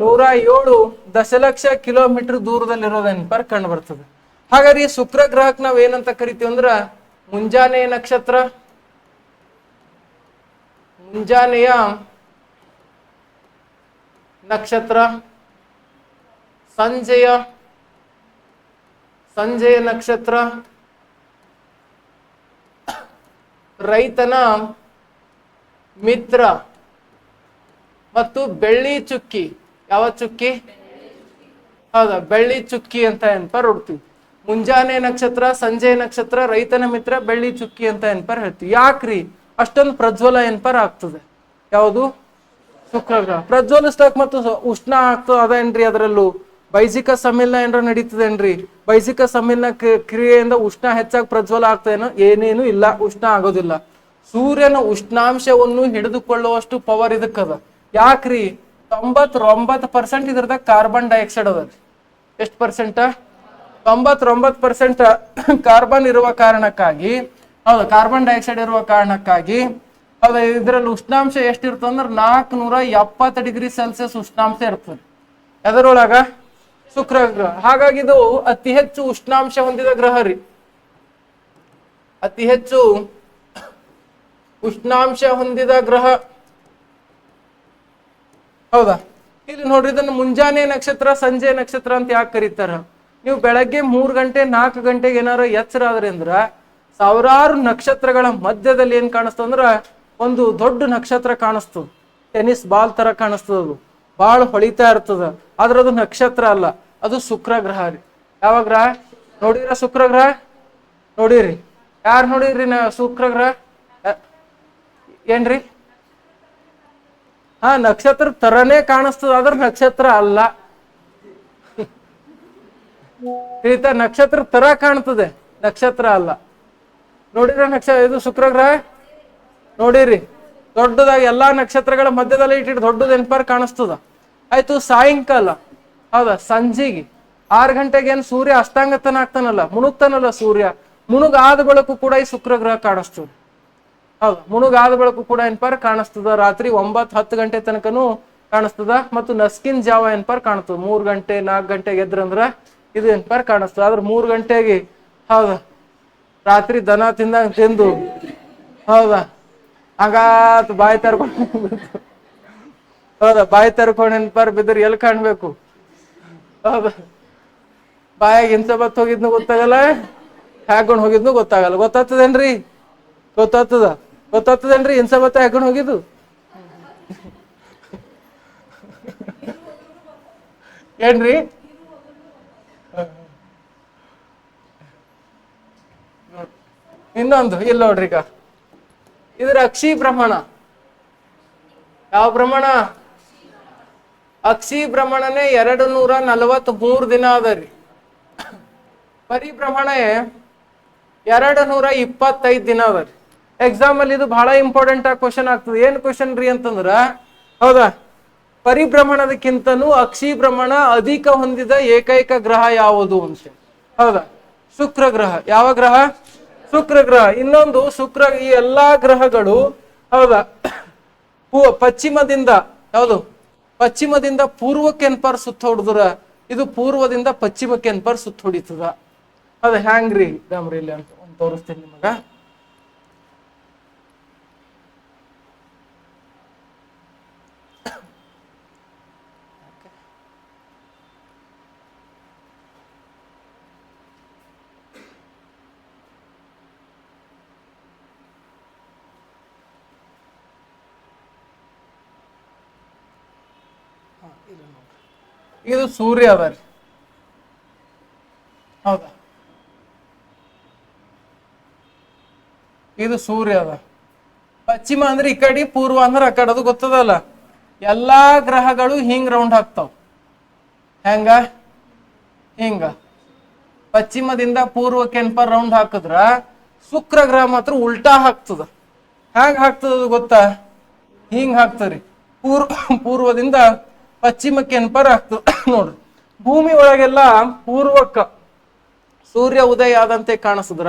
107 ದಶಲಕ್ಷ ಕಿಲೋಮೀಟರ್ ದೂರದಲ್ಲಿರೋದೇನಪ್ಪ ಕಂಡು ಬರ್ತದೆ. ಹಾಗಾದ್ರೆ ಈ ಶುಕ್ರ ಗ್ರಹಕ್ಕೆ ನಾವ್ ಏನಂತ ಕರಿತೀವಿ ಅಂದ್ರ ಮುಂಜಾನೆಯ ನಕ್ಷತ್ರ, ಮುಂಜಾನೆಯ ನಕ್ಷತ್ರ, ಸಂಜೆಯ ನಕ್ಷತ್ರ, ರೈತನ ಮಿತ್ರ ಮತ್ತು ಬೆಳ್ಳಿ ಚುಕ್ಕಿ. ಯಾವ ಚುಕ್ಕಿ? ಹೌದಾ? ಬೆಳ್ಳಿ ಚುಕ್ಕಿ ಅಂತ ಹೊಡ್ತೀವಿ. ಮುಂಜಾನೆ ನಕ್ಷತ್ರ, ಸಂಜೆ ನಕ್ಷತ್ರ, ರೈತನ ಮಿತ್ರ, ಬೆಳ್ಳಿ ಚುಕ್ಕಿ ಅಂತ ಹೇಳ್ತೀವಿ. ಯಾಕ್ರಿ ಅಷ್ಟೊಂದು ಪ್ರಜ್ವಲ ಆಗ್ತದೆ? ಯಾವುದು? ಶುಕ್ರ ಗ್ರಹ. ಪ್ರಜ್ವಲಿಸ್ತಾಕ್ ಮತ್ತು ಉಷ್ಣ ಆಗ್ತದೆ ಅದೇನ್ರಿ? ಅದರಲ್ಲೂ ಬೈಸಿಕ ಸಮ್ಮಿಲನ ಏನಾರ ನಡೀತದೇನ್ರಿ? ಬೈಸಿಕ ಸಮ್ಮಿಲನ ಕ್ರಿಯೆಯಿಂದ ಉಷ್ಣ ಹೆಚ್ಚಾಗಿ ಪ್ರಜ್ವಲ ಆಗ್ತದೇನೋ? ಏನೇನು ಇಲ್ಲ, ಉಷ್ಣ ಆಗೋದಿಲ್ಲ. ಸೂರ್ಯನ ಉಷ್ಣಾಂಶವನ್ನು ಹಿಡಿದುಕೊಳ್ಳುವಷ್ಟು ಪವರ್ ಇದಕ್ಕದ. ಯಾಕ್ರಿ? 99% ಇದ್ರದಾಗ ಕಾರ್ಬನ್ ಡೈಆಕ್ಸೈಡ್ ಅದ. ಎಷ್ಟು ಪರ್ಸೆಂಟ್? 99% ಕಾರ್ಬನ್ ಇರುವ ಕಾರಣಕ್ಕಾಗಿ, ಹೌದು ಕಾರ್ಬನ್ ಡೈಆಕ್ಸೈಡ್ ಇರುವ ಕಾರಣಕ್ಕಾಗಿ ಹೌದಾ, ಇದ್ರಲ್ಲಿ ಉಷ್ಣಾಂಶ ಎಷ್ಟಿರ್ತದೆ ಅಂದ್ರೆ 470 ಡಿಗ್ರಿ ಸೆಲ್ಸಿಯಸ್ ಉಷ್ಣಾಂಶ ಇರ್ತದೆ. ಎದರೊಳಗ? ಶುಕ್ರ ಗ್ರಹ. ಹಾಗಾಗಿ ಇದು ಅತಿ ಹೆಚ್ಚು ಉಷ್ಣಾಂಶ ಹೊಂದಿದ ಗ್ರಹ ರೀ. ಅತಿ ಹೆಚ್ಚು ಉಷ್ಣಾಂಶ ಹೊಂದಿದ ಗ್ರಹ. ಹೌದಾ, ಇಲ್ಲಿ ನೋಡ್ರಿ, ಇದನ್ನು ಮುಂಜಾನೆ ನಕ್ಷತ್ರ ಸಂಜೆ ನಕ್ಷತ್ರ ಅಂತ ಯಾಕೆ ಕರೀತಾರ? ನೀವು ಬೆಳಗ್ಗೆ 3 ಗಂಟೆ 4 ಗಂಟೆಗೆ ಏನಾರ ಎಚ್ಚರ ಆದ್ರಿ ಅಂದ್ರ ಸಾವಿರಾರು ನಕ್ಷತ್ರಗಳ ಮಧ್ಯದಲ್ಲಿ ಏನ್ ಕಾಣಿಸ್ತದಂದ್ರ ಒಂದು ದೊಡ್ಡ ನಕ್ಷತ್ರ ಕಾಣಿಸ್ತದ. ಟೆನಿಸ್ ಬಾಲ್ ತರ ಕಾಣಿಸ್ತದ. ಅದು ಬಾಳ ಹೊಳಿತಾ ಇರ್ತದ. ಆದ್ರ ಅದು ನಕ್ಷತ್ರ ಅಲ್ಲ, ಅದು ಶುಕ್ರ ಗ್ರಹ ರೀ. ಯಾವ ಗ್ರಹ ನೋಡಿರ? ಶುಕ್ರ ಗ್ರಹ ನೋಡಿರಿ? ಯಾರು ನೋಡಿರಿ ಶುಕ್ರ ಗ್ರಹ? ಏನ್ರಿ? ನಕ್ಷತ್ರ ತರನೇ ಕಾಣಿಸ್ತದ, ಆದ್ರ ನಕ್ಷತ್ರ ಅಲ್ಲ. ನಕ್ಷತ್ರ ತರ ಕಾಣ್ತದೆ, ನಕ್ಷತ್ರ ಅಲ್ಲ. ನೋಡಿರ ಇದು ಶುಕ್ರ ಗ್ರಹ ನೋಡಿರಿ? ದೊಡ್ಡದಾಗಿ ಎಲ್ಲಾ ನಕ್ಷತ್ರಗಳ ಮಧ್ಯದಲ್ಲಿ ಇಟ್ಟಿಟ್ಟು ದೊಡ್ಡದ ಎನ್ಪಾರ್ ಕಾಣಿಸ್ತದ. ಆಯ್ತು, ಸಾಯಂಕಾಲ ಹೌದಾ ಸಂಜೆಗೆ 6 ಗಂಟೆಗೆ ಏನ್ ಸೂರ್ಯ ಅಸ್ತಾಂಗತನ ಆಗ್ತಾನಲ್ಲ, ಮುಣುಗ್ತಾನಲ್ಲ ಸೂರ್ಯ, ಮುಣುಗಾದ ಬೆಳಕು ಕೂಡ ಈ ಶುಕ್ರ ಗ್ರಹ ಕಾಣಿಸ್ತದೆ. ಹೌದು, ಮುಣುಗಾದ ಬೆಳಕು ಕೂಡ ಎನ್ಪಾರ್ ಕಾಣಿಸ್ತದ. ರಾತ್ರಿ 9-10 ಗಂಟೆ ತನಕನೂ ಕಾಣಿಸ್ತದ. ಮತ್ತು ನಸ್ಕಿನ್ ಜಾವ ಎನ್ಪಾರ್ ಕಾಣಿಸ್ತದ. 3 ಗಂಟೆ 4 ಗಂಟೆಗೆ ಎದ್ರಂದ್ರ ಇದು ಎನ್ಪಾರ್ ಕಾಣಿಸ್ತದ. ಆದ್ರೆ 3 ಗಂಟೆಗೆ ಹೌದಾ ರಾತ್ರಿ ದನ ತಿಂದು ಹೌದಾ ಹಂಗಾತ್ ಬಾಯಿ ತರ್ಕೊಂಡು ಹೌದಾ ಬಾಯಿ ತರ್ಕೊಂಡು ನೆನ್ಪಾರ್ ಬಿದ್ದರೆ ಎಲ್ಲಿ ಕಾಣ್ಬೇಕು? ಹೌದಾ, ಬಾಯಾಗ ಇನ್ಸಬತ್ ಹೋಗಿದ್ನು ಗೊತ್ತಾಗಲ್ಲ, ಹಾಕೊಂಡ್ ಹೋಗಿದ್ನು ಗೊತ್ತಾಗಲ್ಲ. ಗೊತ್ತಾಗ್ತದೇನ್ರಿ? ಗೊತ್ತಾಗ್ತದೇನ್ರಿ ಇನ್ಸಬತ್ತ ಹಾಕೊಂಡ್ ಹೋಗಿದ್ದು? ಏನ್ರಿ? ಇನ್ನೊಂದು ಇಲ್ಲ ನೋಡ್ರಿ, ಈಗ ಇದ್ರ ಅಕ್ಷಿ ಭ್ರಮಣ. ಯಾವ ಭ್ರಮಣ? ಅಕ್ಷಿ ಭ್ರಮಣನೇ 243 ದಿನ ಅದರಿ. ಪರಿಭ್ರಮಣ 225 ದಿನ ಅದರಿ. ಎಕ್ಸಾಮ್ ಅಲ್ಲಿ ಇದು ಬಹಳ ಇಂಪಾರ್ಟೆಂಟ್ ಆಗಿ ಕ್ವಶನ್ ಆಗ್ತದೆ. ಏನ್ ಕ್ವಶನ್ ರೀ ಅಂತಂದ್ರ, ಹೌದಾ, ಪರಿಭ್ರಮಣದಕ್ಕಿಂತನೂ ಅಕ್ಷಿ ಭ್ರಮಣ ಅಧಿಕ ಹೊಂದಿದ ಏಕೈಕ ಗ್ರಹ ಯಾವುದು ಅಂತ. ಹೌದಾ, ಶುಕ್ರ ಗ್ರಹ. ಯಾವ ಗ್ರಹ? ಶುಕ್ರ ಗ್ರಹ. ಇನ್ನೊಂದು ಶುಕ್ರ, ಈ ಎಲ್ಲಾ ಗ್ರಹಗಳು ಹೌದಾ ಪಶ್ಚಿಮದಿಂದ ಯಾವುದು ಪಶ್ಚಿಮದಿಂದ ಪೂರ್ವಕ್ಕೆ ಎನ್ಪಾರ್ ಸುತ್ತ ಹೊಡೆದ್ರ, ಇದು ಪೂರ್ವದಿಂದ ಪಶ್ಚಿಮಕ್ಕೆ ಎನ್ಪಾರ್ ಸುತ್ತ ಹೊಡಿತದ. ಅದ ಹ್ಯಾಂಗ್ರಿ ದಾಮ್ರಿ ಇಲ್ಲಿ ಅಂತ ಒಂದು ತೋರಿಸ್ತೀನಿ ನಿಮಗ. ಇದು ಸೂರ್ಯ ಅದ ರೀ. ಹೌದಾ, ಇದು ಸೂರ್ಯ ಅದ. ಪಶ್ಚಿಮ ಅಂದ್ರೆ ಈ ಕಡೆ, ಪೂರ್ವ ಅಂದ್ರೆ ಆ ಕಡೆ, ಅದು ಗೊತ್ತದಲ್ಲ. ಎಲ್ಲಾ ಗ್ರಹಗಳು ಹಿಂಗ್ ರೌಂಡ್ ಹಾಕ್ತಾವ. ಹೆಂಗ? ಹಿಂಗ ಪಶ್ಚಿಮದಿಂದ ಪೂರ್ವಕ್ಕೆ ಎನ್ಪಾರ್ ರೌಂಡ್ ಹಾಕಿದ್ರ, ಶುಕ್ರ ಗ್ರಹ ಮಾತ್ರ ಉಲ್ಟಾ ಹಾಕ್ತದ. ಹ್ಯಾಂಗ ಹಾಕ್ತದ ಗೊತ್ತಾ? ಹಿಂಗ್ ಹಾಕ್ತರಿ. ಪೂರ್ವದಿಂದ ಪಶ್ಚಿಮಕ್ಕೆ ಎನ್ಪಾರ್ ಆಗ್ತದ. ನೋಡ್ರಿ, ಭೂಮಿ ಒಳಗೆಲ್ಲ ಪೂರ್ವಕ್ಕ ಸೂರ್ಯ ಉದಯ ಆದಂತೆ ಕಾಣಿಸಿದ್ರ,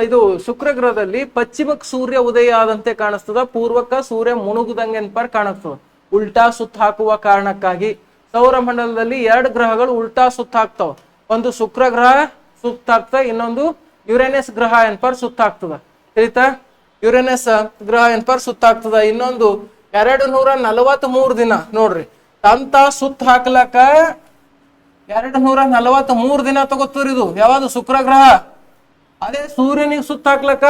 ಇದು ಶುಕ್ರ ಗ್ರಹದಲ್ಲಿ ಪಶ್ಚಿಮಕ್ಕೆ ಸೂರ್ಯ ಉದಯ ಆದಂತೆ ಕಾಣಿಸ್ತದ, ಪೂರ್ವಕ್ಕ ಸೂರ್ಯ ಮುಣುಗುದಂಗೆ ಎನ್ಪಾರ್ ಕಾಣಿಸ್ತದ. ಉಲ್ಟಾ ಸುತ್ತ ಹಾಕುವ ಕಾರಣಕ್ಕಾಗಿ ಸೌರ ಮಂಡಲದಲ್ಲಿ 2 ಗ್ರಹಗಳು ಉಲ್ಟಾ ಸುತ್ತ ಹಾಕ್ತಾವ. ಒಂದು ಶುಕ್ರ ಗ್ರಹ ಸುತ್ತಾಗ್ತದ, ಇನ್ನೊಂದು ಯುರೇನಸ್ ಗ್ರಹ ಎನ್ಪಾರ್ ಸುತ್ತಾಗ್ತದ. ತಿಳಿತಾ? ಯುರೇನಸ್ ಗ್ರಹ ಎನ್ಪಾರ್ ಸುತ್ತಾಗ್ತದ. ಇನ್ನೊಂದು 243 ದಿನ ನೋಡ್ರಿ, ತಂತ ಸುತ್ತ ಹಾಕ್ಲಕ್ಕ 243 ದಿನ ತಗೋತೀರಿ. ಇದು ಯಾವುದು? ಶುಕ್ರ ಗ್ರಹ. ಅದೇ ಸೂರ್ಯನಿಗೆ ಸುತ್ತ ಹಾಕ್ಲಕ್ಕ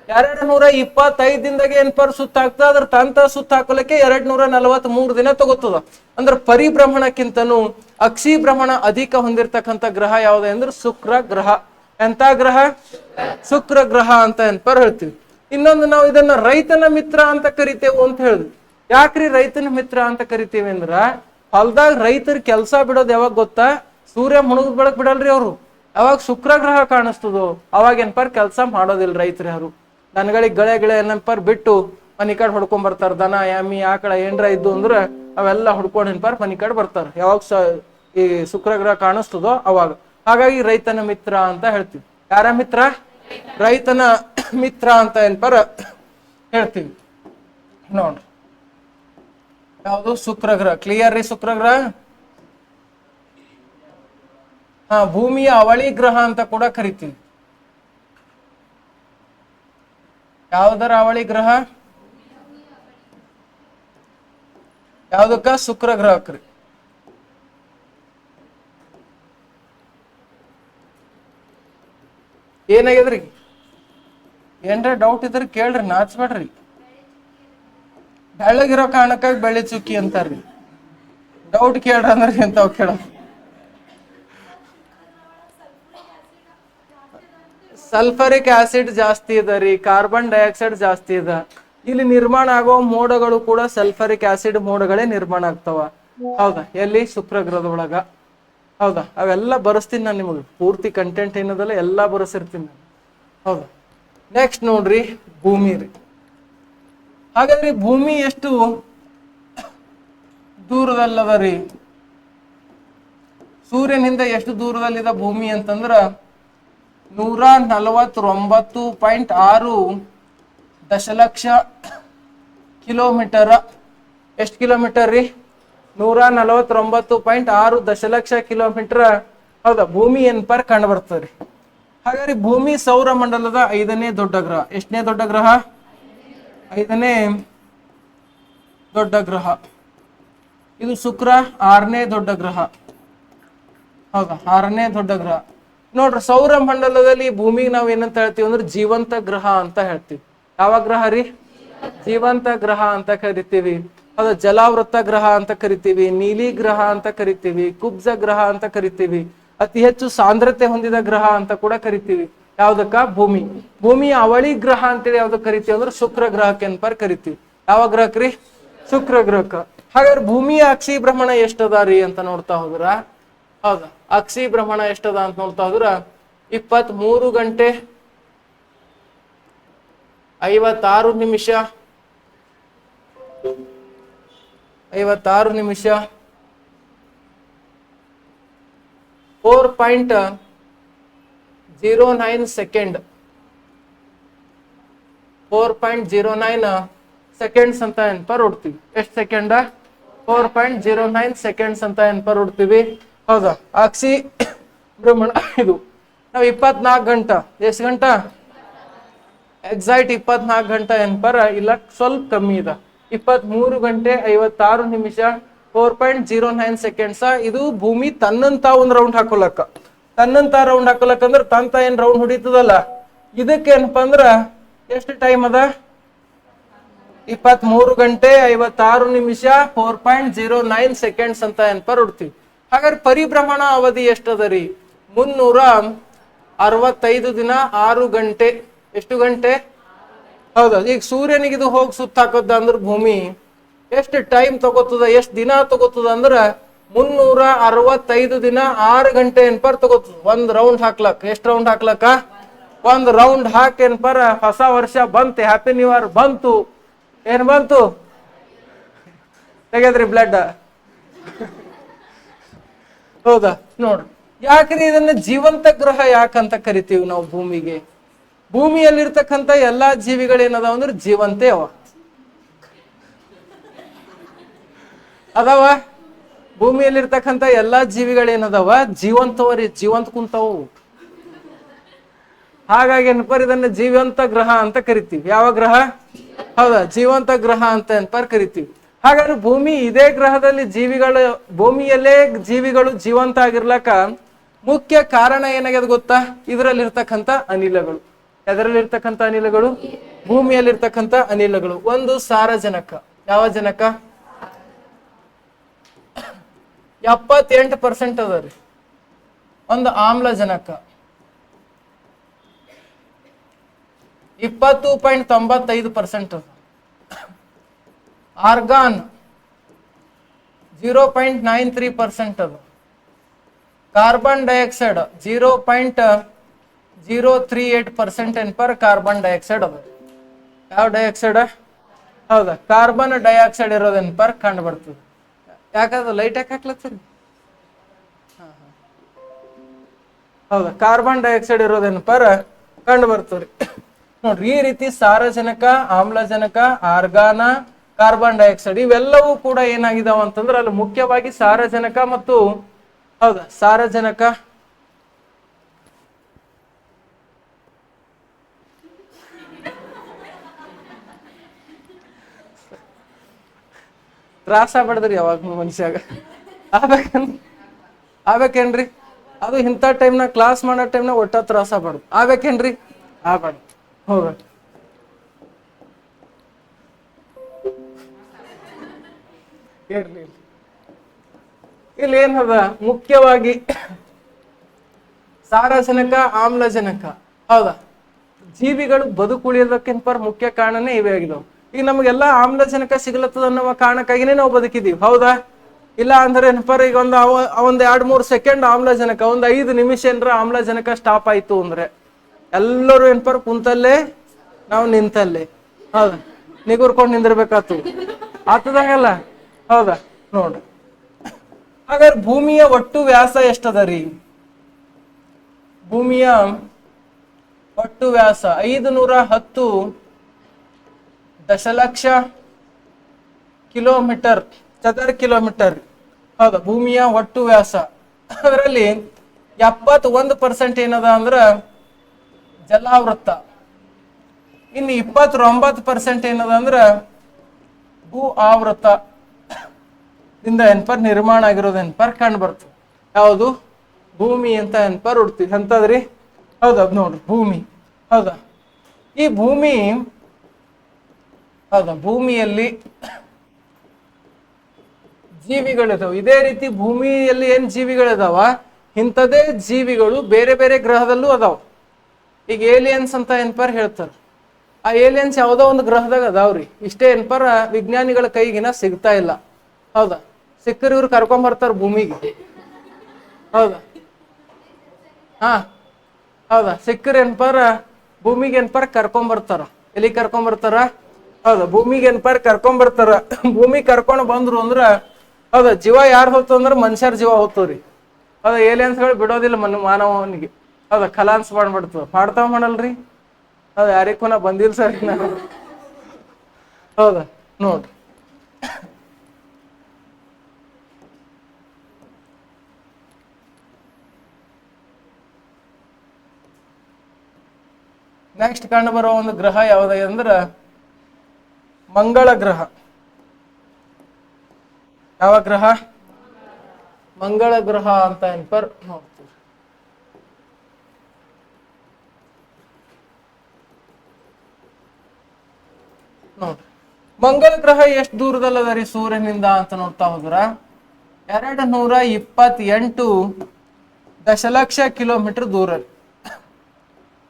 225 ದಿನದಾಗೆ ಎನ್ಪಾರ್ ಸುತ್ತ ಆಗ್ತದ. ಅದ್ರ ತಂತ ಸುತ್ತ ಹಾಕಲಿಕ್ಕೆ 243 ದಿನ ತಗೋತದ. ಅಂದ್ರೆ ಪರಿಭ್ರಮಣಕ್ಕಿಂತನೂ ಅಕ್ಷಿ ಭ್ರಮಣ ಅಧಿಕ ಹೊಂದಿರತಕ್ಕಂಥ ಗ್ರಹ ಯಾವುದು ಅಂದ್ರೆ ಶುಕ್ರ ಗ್ರಹ. ಎಂತ ಗ್ರಹ? ಶುಕ್ರ ಗ್ರಹ ಅಂತ ಎನ್ಪಾರ್ ಹೇಳ್ತೀವಿ. ಇನ್ನೊಂದು, ನಾವು ಇದನ್ನ ರೈತನ ಮಿತ್ರ ಅಂತ ಕರಿತೇವೆ ಅಂತ ಹೇಳಿದ್ವಿ. ಯಾಕ್ರಿ ರೈತನ ಮಿತ್ರ ಅಂತ ಕರಿತೀವಿ ಅಂದ್ರ, ಹೊಲ್ದಾಗ ರೈತರ ಕೆಲಸ ಬಿಡೋದು ಯಾವಾಗ ಗೊತ್ತಾ? ಸೂರ್ಯ ಮುಣುಗ್ ಬೆಳಕ್ ಬಿಡಲ್ರಿ ಅವ್ರು. ಅವಾಗ ಶುಕ್ರ ಗ್ರಹ ಕಾಣಿಸ್ತದೋ ಅವಾಗ ಎನ್ಪಾರ್ ಕೆಲಸ ಮಾಡೋದಿಲ್ಲ ರೈತರು ಯಾರು. ದನಗಳಿಗೆ ಗಳೆ ಏನಪ್ಪಾರ್ ಬಿಟ್ಟು ಮನಿ ಕಡೆ ಹೊಡ್ಕೊಂಡ್ ಬರ್ತಾರ. ದನ ಎಮ್ಮಿ ಆಕಳ ಏನ್ರ ಇದ್ದು ಅಂದ್ರ ಅವೆಲ್ಲ ಹೊಡ್ಕೊಂಡ್ ಏನ್ಪಾರ್ ಮನಿ ಕಡೆ ಬರ್ತಾರ. ಯಾವಾಗ ಈ ಶುಕ್ರ ಗ್ರಹ ಕಾಣಿಸ್ತದೋ ಅವಾಗ. ಹಾಗಾಗಿ ರೈತನ ಮಿತ್ರ ಅಂತ ಹೇಳ್ತೀವಿ. ಯಾರ ಮಿತ್ರ? ರೈತನ ಮಿತ್ರ ಅಂತ ಏನ್ಪರ ಹೇಳ್ತೀವಿ ನೋಡ್ರಿ. ಯಾವುದು? ಶುಕ್ರ ಗ್ರಹ. ಕ್ಲಿಯರ್ ರೀ? ಶುಕ್ರ ಗ್ರಹ ಭೂಮಿಯ ಅವಳಿ ಗ್ರಹ ಅಂತ ಕೂಡ ಕರಿತೀವಿ. ಯಾವುದರ ಅವಳಿ ಗ್ರಹ? ಯಾವ್ದಕ್ಕ? ಶುಕ್ರ ಗ್ರಹಕ್ರಿ. ಏನಾಗ್ಯದ್ರಿ? ಏನ್ರ ಡೌಟ್ ಇದ್ರಿ ಕೇಳ್ರಿ, ನಾಚ್ಬೇಡ್ರಿ. ಬೆಳ್ಳಗಿರೋ ಕಾರಣಕ್ಕಾಗಿ ಬೆಳ್ಳಿ ಚುಕ್ಕಿ ಅಂತಾರ್ರಿ. ಡೌಟ್ ಕೇಳ್ರಿ ಅಂದ್ರೆ ಎಂತಾವ್ ಕೇಳ. ಸಲ್ಫರಿಕ್ ಆಸಿಡ್ ಜಾಸ್ತಿ ಇದೆ ರೀ, ಕಾರ್ಬನ್ ಡೈಆಕ್ಸೈಡ್ ಜಾಸ್ತಿ ಇದೆ. ಇಲ್ಲಿ ನಿರ್ಮಾಣ ಆಗೋ ಮೋಡಗಳು ಕೂಡ ಸಲ್ಫರಿಕ್ ಆಸಿಡ್ ಮೋಡಗಳೇ ನಿರ್ಮಾಣ ಆಗ್ತಾವ. ಹೌದಾ? ಎಲ್ಲಿ? ಶುಕ್ರ ಗ್ರಹದ ಒಳಗ. ಹೌದಾ? ಅವೆಲ್ಲ ಬರೆಸ್ತೀನಿ ನಾನು ನಿಮಗೆ, ಪೂರ್ತಿ ಕಂಟೆಂಟ್ ಏನದಲ್ಲ ಎಲ್ಲ ಬರೆಸಿರ್ತೀನಿ ನಾನು. ಹೌದಾ? ನೆಕ್ಸ್ಟ್ ನೋಡ್ರಿ, ಭೂಮಿ ರೀ. ಹಾಗಾದ್ರೆ ಭೂಮಿ ಎಷ್ಟು ದೂರದಲ್ಲದ ರೀ? ಸೂರ್ಯನಿಂದ ಎಷ್ಟು ದೂರದಲ್ಲಿದೆ ಭೂಮಿ ಅಂತಂದ್ರ 149.6 ದಶಲಕ್ಷ ಕಿಲೋಮೀಟರ್. ಎಷ್ಟು ಕಿಲೋಮೀಟರ್ ರೀ? 149.6 ದಶಲಕ್ಷ ಕಿಲೋಮೀಟರ್. ಹೌದಾ? ಭೂಮಿ ಏನ್ಪರ್ ಕಂಡು ಬರ್ತದ್ರಿ. ಹಾಗಾದ್ರೆ ಭೂಮಿ ಸೌರ ಮಂಡಲದ 5ನೇ ದೊಡ್ಡ ಗ್ರಹ. ಎಷ್ಟನೇ ದೊಡ್ಡ ಗ್ರಹ? 5ನೇ ದೊಡ್ಡ ಗ್ರಹ. ಇದು ಶುಕ್ರ 6ನೇ ದೊಡ್ಡ ಗ್ರಹ. ಹೌದಾ? 6ನೇ ದೊಡ್ಡ ಗ್ರಹ. ನೋಡ್ರಿ, ಸೌರ ಮಂಡಲದಲ್ಲಿ ಭೂಮಿಗೆ ನಾವ್ ಏನಂತ ಹೇಳ್ತೀವಿ ಅಂದ್ರೆ ಜೀವಂತ ಗ್ರಹ ಅಂತ ಹೇಳ್ತೀವಿ. ಯಾವ ಗ್ರಹ ರೀ? ಜೀವಂತ ಗ್ರಹ ಅಂತ ಕರಿತೀವಿ. ಅದು ಜಲಾವೃತ ಗ್ರಹ ಅಂತ ಕರಿತೀವಿ, ನೀಲಿ ಗ್ರಹ ಅಂತ ಕರಿತೀವಿ, ಕುಬ್ಜ ಗ್ರಹ ಅಂತ ಕರಿತೀವಿ, ಅತಿ ಹೆಚ್ಚು ಸಾಂದ್ರತೆ ಹೊಂದಿದ ಗ್ರಹ ಅಂತ ಕೂಡ ಕರಿತೀವಿ. ಯಾವ್ದಕ್ಕ? ಭೂಮಿ. ಭೂಮಿಯ ಅವಳಿ ಗ್ರಹ ಅಂತೇಳಿ ಯಾವ್ದಕ್ ಕರಿತೀವಿ ಅಂದ್ರೆ ಶುಕ್ರ ಗ್ರಹಕ್ಕೆ ಏನ್ಪರ್ ಕರಿತೀವಿ. ಯಾವ ಗ್ರಹಕ್ರಿ? ಶುಕ್ರ ಗ್ರಹಕ್ಕ. ಹಾಗಾದ್ರೆ ಭೂಮಿಯ ಅಕ್ಷಿ ಭ್ರಮಣ ಎಷ್ಟದ ರೀ ಅಂತ ನೋಡ್ತಾ ಹೋದ್ರ, ಹೌದಾ, ಅಕ್ಷಿ ಭ್ರಮಣ ಎಷ್ಟದ ಅಂತ ನೋಡ್ತಾ ಹೋದ್ರ 23 ಗಂಟೆ 56 ನಿಮಿಷ 4.09 ಸೆಕೆಂಡ್ 4.09 ಸೆಕೆಂಡ್ಸ್ ಅಂತ ಏನ್ಪರ್ ಹೊಡ್ತೀವಿ. ಎಷ್ಟು ಸೆಕೆಂಡ? 4.09 ಸೆಕೆಂಡ್ಸ್ ಅಂತ ಏನ್ಪರ್ ಹೊಡ್ತೀವಿ. ಹೌದಾ? ಅಕ್ಷಿ ಭ್ರಮಣ ಇದು. ನಾವು 24 ಗಂಟೆ, ಎಷ್ಟು ಗಂಟೆ? ಎಕ್ಸಾಕ್ಟ್ 24 ಗಂಟೆ ಏನ್ಪರ ಇಲ್ಲ, ಸ್ವಲ್ಪ ಕಮ್ಮಿ ಇದೆ. 23 ಗಂಟೆ 56 ನಿಮಿಷ 4.09 ಸೆಕೆಂಡ್ಸ್. ಇದು ಭೂಮಿ ತನ್ನಂತ ಒಂದ್ ರೌಂಡ್ ಹಾಕೊಳಕ್ಕ. ತನ್ನಂತ ರೌಂಡ್ ಹಾಕೊಳಕ್ ಅಂದ್ರೆ ತಂತ ಏನ್ ರೌಂಡ್ ಹೊಡಿತದಲ್ಲ, ಇದಕ್ಕೆ ಏನಪ್ಪಾ ಅಂದ್ರ ಎಷ್ಟು ಟೈಮ್ ಅದ? 23 ಗಂಟೆ 56 ನಿಮಿಷ 4.09 ಸೆಕೆಂಡ್ಸ್ ಅಂತ ಏನ್ಪರ್ ಹೊಡ್ತೀವಿ. ಹಾಗಾದ್ರೆ ಪರಿಭ್ರಮಣ ಅವಧಿ ಎಷ್ಟದ ರೀ? 365 ದಿನ 6 ಗಂಟೆ. ಎಷ್ಟು ಗಂಟೆ? ಹೌದಾ? ಈಗ ಸೂರ್ಯನಿಗೆ ಇದು ಹೋಗಿ ಸುತ್ತ ಹಾಕೋದ ಅಂದ್ರ ಭೂಮಿ ಎಷ್ಟು ಟೈಮ್ ತಗೋತದ, ಎಷ್ಟು ದಿನ ತಗೋತದ ಅಂದ್ರ 365 ದಿನ 6 ಗಂಟೆ ಏನ್ಪರ್ ತಗೋತದ ಒಂದ್ ರೌಂಡ್ ಹಾಕ್ಲಕ್. ಎಷ್ಟು ರೌಂಡ್ ಹಾಕ್ಲಕ್ಕ? ಒಂದ್ ರೌಂಡ್ ಹಾಕಿ ಏನ್ಪರ ಹೊಸ ವರ್ಷ ಬಂತು, ಹ್ಯಾಪಿ ನ್ಯೂ ಇಯರ್ ಬಂತು. ಏನ್ ಬಂತು? ತೆಗೆದ್ರಿ ಬ್ಲಡ್. ಹೌದಾ? ನೋಡ್ರಿ, ಯಾಕ್ರಿ ಇದನ್ನ ಜೀವಂತ ಗ್ರಹ ಯಾಕಂತ ಕರಿತೀವಿ ನಾವು ಭೂಮಿಗೆ? ಭೂಮಿಯಲ್ಲಿರ್ತಕ್ಕಂಥ ಎಲ್ಲಾ ಜೀವಿಗಳೇನದಾವ ಅಂದ್ರೆ ಜೀವಂತೆ ಅದಾವ. ಭೂಮಿಯಲ್ಲಿರ್ತಕ್ಕಂಥ ಎಲ್ಲಾ ಜೀವಿಗಳೇನದಾವ ಜೀವಂತವರಿ, ಜೀವಂತ ಕುಂತವು. ಹಾಗಾಗಿ ಏನ್ಪರ್ ಇದನ್ನ ಜೀವಂತ ಗ್ರಹ ಅಂತ ಕರಿತೀವಿ. ಯಾವ ಗ್ರಹ? ಹೌದಾ? ಜೀವಂತ ಗ್ರಹ ಅಂತ ಏನ್ಪರ್ ಕರಿತೀವಿ. ಹಾಗಾದ್ರೆ ಇದೇ ಗ್ರಹದಲ್ಲಿ ಭೂಮಿಯಲ್ಲೇ ಜೀವಿಗಳು ಜೀವಂತ ಆಗಿರ್ಲಕ್ಕ ಮುಖ್ಯ ಕಾರಣ ಏನಾಗ್ಯದ ಗೊತ್ತಾ? ಇದರಲ್ಲಿರ್ತಕ್ಕಂಥ ಅನಿಲಗಳು. ಎದರಲ್ಲಿರ್ತಕ್ಕಂಥ ಅನಿಲಗಳು? ಭೂಮಿಯಲ್ಲಿರ್ತಕ್ಕಂಥ ಅನಿಲಗಳು. ಒಂದು ಸಾರಜನಕ. ಯಾವ ಜನಕ? 78% ಅದ ರೀ. ಒಂದು ಆಮ್ಲಜನಕ 20.95%. ಆರ್ಗಾನ್ 0.93% ಅದು. ಕಾರ್ಬನ್ ಡೈಆಕ್ಸೈಡ್ 0.038% ಏನ್ಪರ್ ಕಾರ್ಬನ್ ಡೈಆಕ್ಸೈಡ್ ಅದು. ಯಾವ ಡೈಆಕ್ಸೈಡ್? ಹೌದಾ? ಕಾರ್ಬನ್ ಡೈಆಕ್ಸೈಡ್ ಇರೋದೇನ್ಪರ್ ಕಂಡು ಬರ್ತದೆ. ಯಾಕಂದ್ರೆ ಲೈಟ್ ಯಾಕೆ ಹಾಕ್ಲತ್ತೀರಿ? ಹೌದಾ? ಕಾರ್ಬನ್ ಡೈಆಕ್ಸೈಡ್ ಇರೋದೇನಪ್ಪಾರ ಕಂಡು ಬರ್ತವ್ರಿ. ನೋಡ್ರಿ ಈ ರೀತಿ ಸಾರಜನಕ, ಆಮ್ಲಜನಕ, ಆರ್ಗಾನ, ಕಾರ್ಬನ್ ಡೈಆಕ್ಸೈಡ್ ಇವೆಲ್ಲವೂ ಕೂಡ ಏನಾಗಿದಾವ ಅಂತಂದ್ರೆ ಅಲ್ಲಿ ಮುಖ್ಯವಾಗಿ ಸಾರಜನಕ ಮತ್ತು ಹೌದಾ ಸಾರಜನಕ ತ್ರಾಸ ಆಗ್ಬಾರ್ದ್ರಿ ಯಾವಾಗ ಮನುಷ್ಯಾಗ ಆಗ್ಬೇಕೇನ್ರಿ. ಅದು ಇಂಥ ಟೈಮ್ನಾಗ ಕ್ಲಾಸ್ ಮಾಡೋ ಟೈಮ್ನಾಗ ಒಟ್ಟ ತ್ರಾಸ ಆಗ್ಬಾರ್ದು. ಆಗ್ಬೇಕೇನ್ರಿ? ಆಗ್ಬಾರ್ದು. ಹೋಗ ಇರ್ಲಿ ಇಲ್ಲಿ ಏನದ ಮುಖ್ಯವಾಗಿ ಸಾರಜನಕ, ಆಮ್ಲಜನಕ ಹೌದಾ ಜೀವಿಗಳು ಬದುಕುಳಿಯೋದಕ್ಕಿಂತ ಮುಖ್ಯ ಕಾರಣನೇ ಇವೇ ಆಗಿದಾವೆ. ಈಗ ನಮಗೆಲ್ಲ ಆಮ್ಲಜನಕ ಸಿಗ್ಲತ್ತದ ಅನ್ನೋ ಕಾರಣಕ್ಕಾಗಿನೇ ನಾವು ಬದುಕಿದೀವಿ. ಹೌದಾ? ಇಲ್ಲ ಅಂದ್ರೆ ಏನಪ್ಪ ಈಗ ಒಂದ್ 2-3 ಸೆಕೆಂಡ್ ಆಮ್ಲಜನಕ, 5 ನಿಮಿಷ ಏನ್ರ ಆಮ್ಲಜನಕ ಸ್ಟಾಪ್ ಆಯ್ತು ಅಂದ್ರೆ ಎಲ್ಲರೂ ಏನಪ್ಪ ಕುಂತಲ್ಲೇ ನಾವು ನಿಂತಲ್ಲೇ ಹೌದಾ ನಿಗುರ್ಕೊಂಡು ನಿಂದಿರ್ಬೇಕಾತು ಆತದಂಗಲ್ಲ. ಹೌದಾ? ನೋಡ್ರಿ ಹಾಗಾದ್ರೆ ಭೂಮಿಯ ಒಟ್ಟು ವ್ಯಾಸ ಎಷ್ಟದ ರೀ? ಭೂಮಿಯ ಒಟ್ಟು ವ್ಯಾಸ 510 ದಶಲಕ್ಷ ಕಿಲೋಮೀಟರ್ ಚದರ ಕಿಲೋಮೀಟರ್. ಹೌದಾ? ಭೂಮಿಯ ಒಟ್ಟು ವ್ಯಾಸ. ಅದರಲ್ಲಿ 71% ಏನದ ಅಂದ್ರ ಜಲಾವೃತ. ಇನ್ನು 29% ಏನದ ಅಂದ್ರ ಭೂ ಆವೃತ ಇಂದ ನಿರ್ಮಾಣ ಆಗಿರೋದು ಕಂಡು ಬರ್ತದೆ. ಯಾವುದು? ಭೂಮಿ ಅಂತ ಹುಡ್ತೀವಿ ಅಂತದ್ರಿ. ಹೌದಾ? ನೋಡ್ರಿ ಭೂಮಿ. ಹೌದಾ? ಈ ಭೂಮಿ ಹೌದಾ ಭೂಮಿಯಲ್ಲಿ ಜೀವಿಗಳಿದಾವ. ಇದೇ ರೀತಿ ಭೂಮಿಯಲ್ಲಿ ಏನ್ ಜೀವಿಗಳಿದಾವ ಇಂಥದೇ ಜೀವಿಗಳು ಬೇರೆ ಬೇರೆ ಗ್ರಹದಲ್ಲೂ ಅದಾವ. ಈಗ ಏಲಿಯನ್ಸ್ ಅಂತ ಹೇಳ್ತಾರ. ಆ ಏಲಿಯನ್ಸ್ ಯಾವುದೋ ಒಂದು ಗ್ರಹದಾಗ ಅದಾವ್ರಿ. ಇಷ್ಟೇ ವಿಜ್ಞಾನಿಗಳ ಕೈಗಿನ ಸಿಗ್ತಾ ಇಲ್ಲ. ಹೌದಾ? ಸಿಕ್ಕರು ಇವ್ರು ಕರ್ಕೊಂಬರ್ತಾರ ಭೂಮಿಗೆ. ಹೌದಾ? ಹೌದಾ ಸಿಕ್ಕರ್ ಭೂಮಿಗೆ ಕರ್ಕೊಂಬರ್ತಾರ. ಎಲ್ಲಿ ಕರ್ಕೊಂಬರ್ತಾರ? ಹೌದಾ ಭೂಮಿಗೆ ಕರ್ಕೊಂಬರ್ತಾರ. ಭೂಮಿ ಕರ್ಕೊಂಡು ಬಂದ್ರು ಅಂದ್ರ ಹೌದಾ ಜೀವ ಯಾರು ಹೋತು ಅಂದ್ರ ಮನುಷ್ಯರ ಜೀವ ಹೋಗ್ತವ್ರಿ. ಹೌದಾ ಏಲಿಯನ್ಸ್ಗಳು ಬಿಡೋದಿಲ್ಲ ಮಾನವನಿಗೆ. ಹೌದಾ ಖಲಾನ್ಸ್ ಮಾಡ್ತಾವ ಮಾಡಲ್ರಿ. ಹೌದಾ ಯಾರಿಗೂ ನಾ ಬಂದಿಲ್ಲ ಸರ್ ನಾನು. ಹೌದಾ? ನೋಡ್ರಿ ನೆಕ್ಸ್ಟ್ ಕಂಡು ಬರೋ ಒಂದು ಗ್ರಹ ಯಾವ್ದ ಅಂದ್ರ ಮಂಗಳ ಗ್ರಹ. ಯಾವ ಗ್ರಹ? ಮಂಗಳ ಗ್ರಹ ಅಂತ ನೋಡ್ತೀವಿ. ನೋಡ್ರಿ ಮಂಗಳ ಗ್ರಹ ಎಷ್ಟು ದೂರದಲ್ಲದ ರೀ ಸೂರ್ಯನಿಂದ ಅಂತ ನೋಡ್ತಾ ಹೋದ್ರ 228 ದಶಲಕ್ಷ ಕಿಲೋಮೀಟರ್ ದೂರ.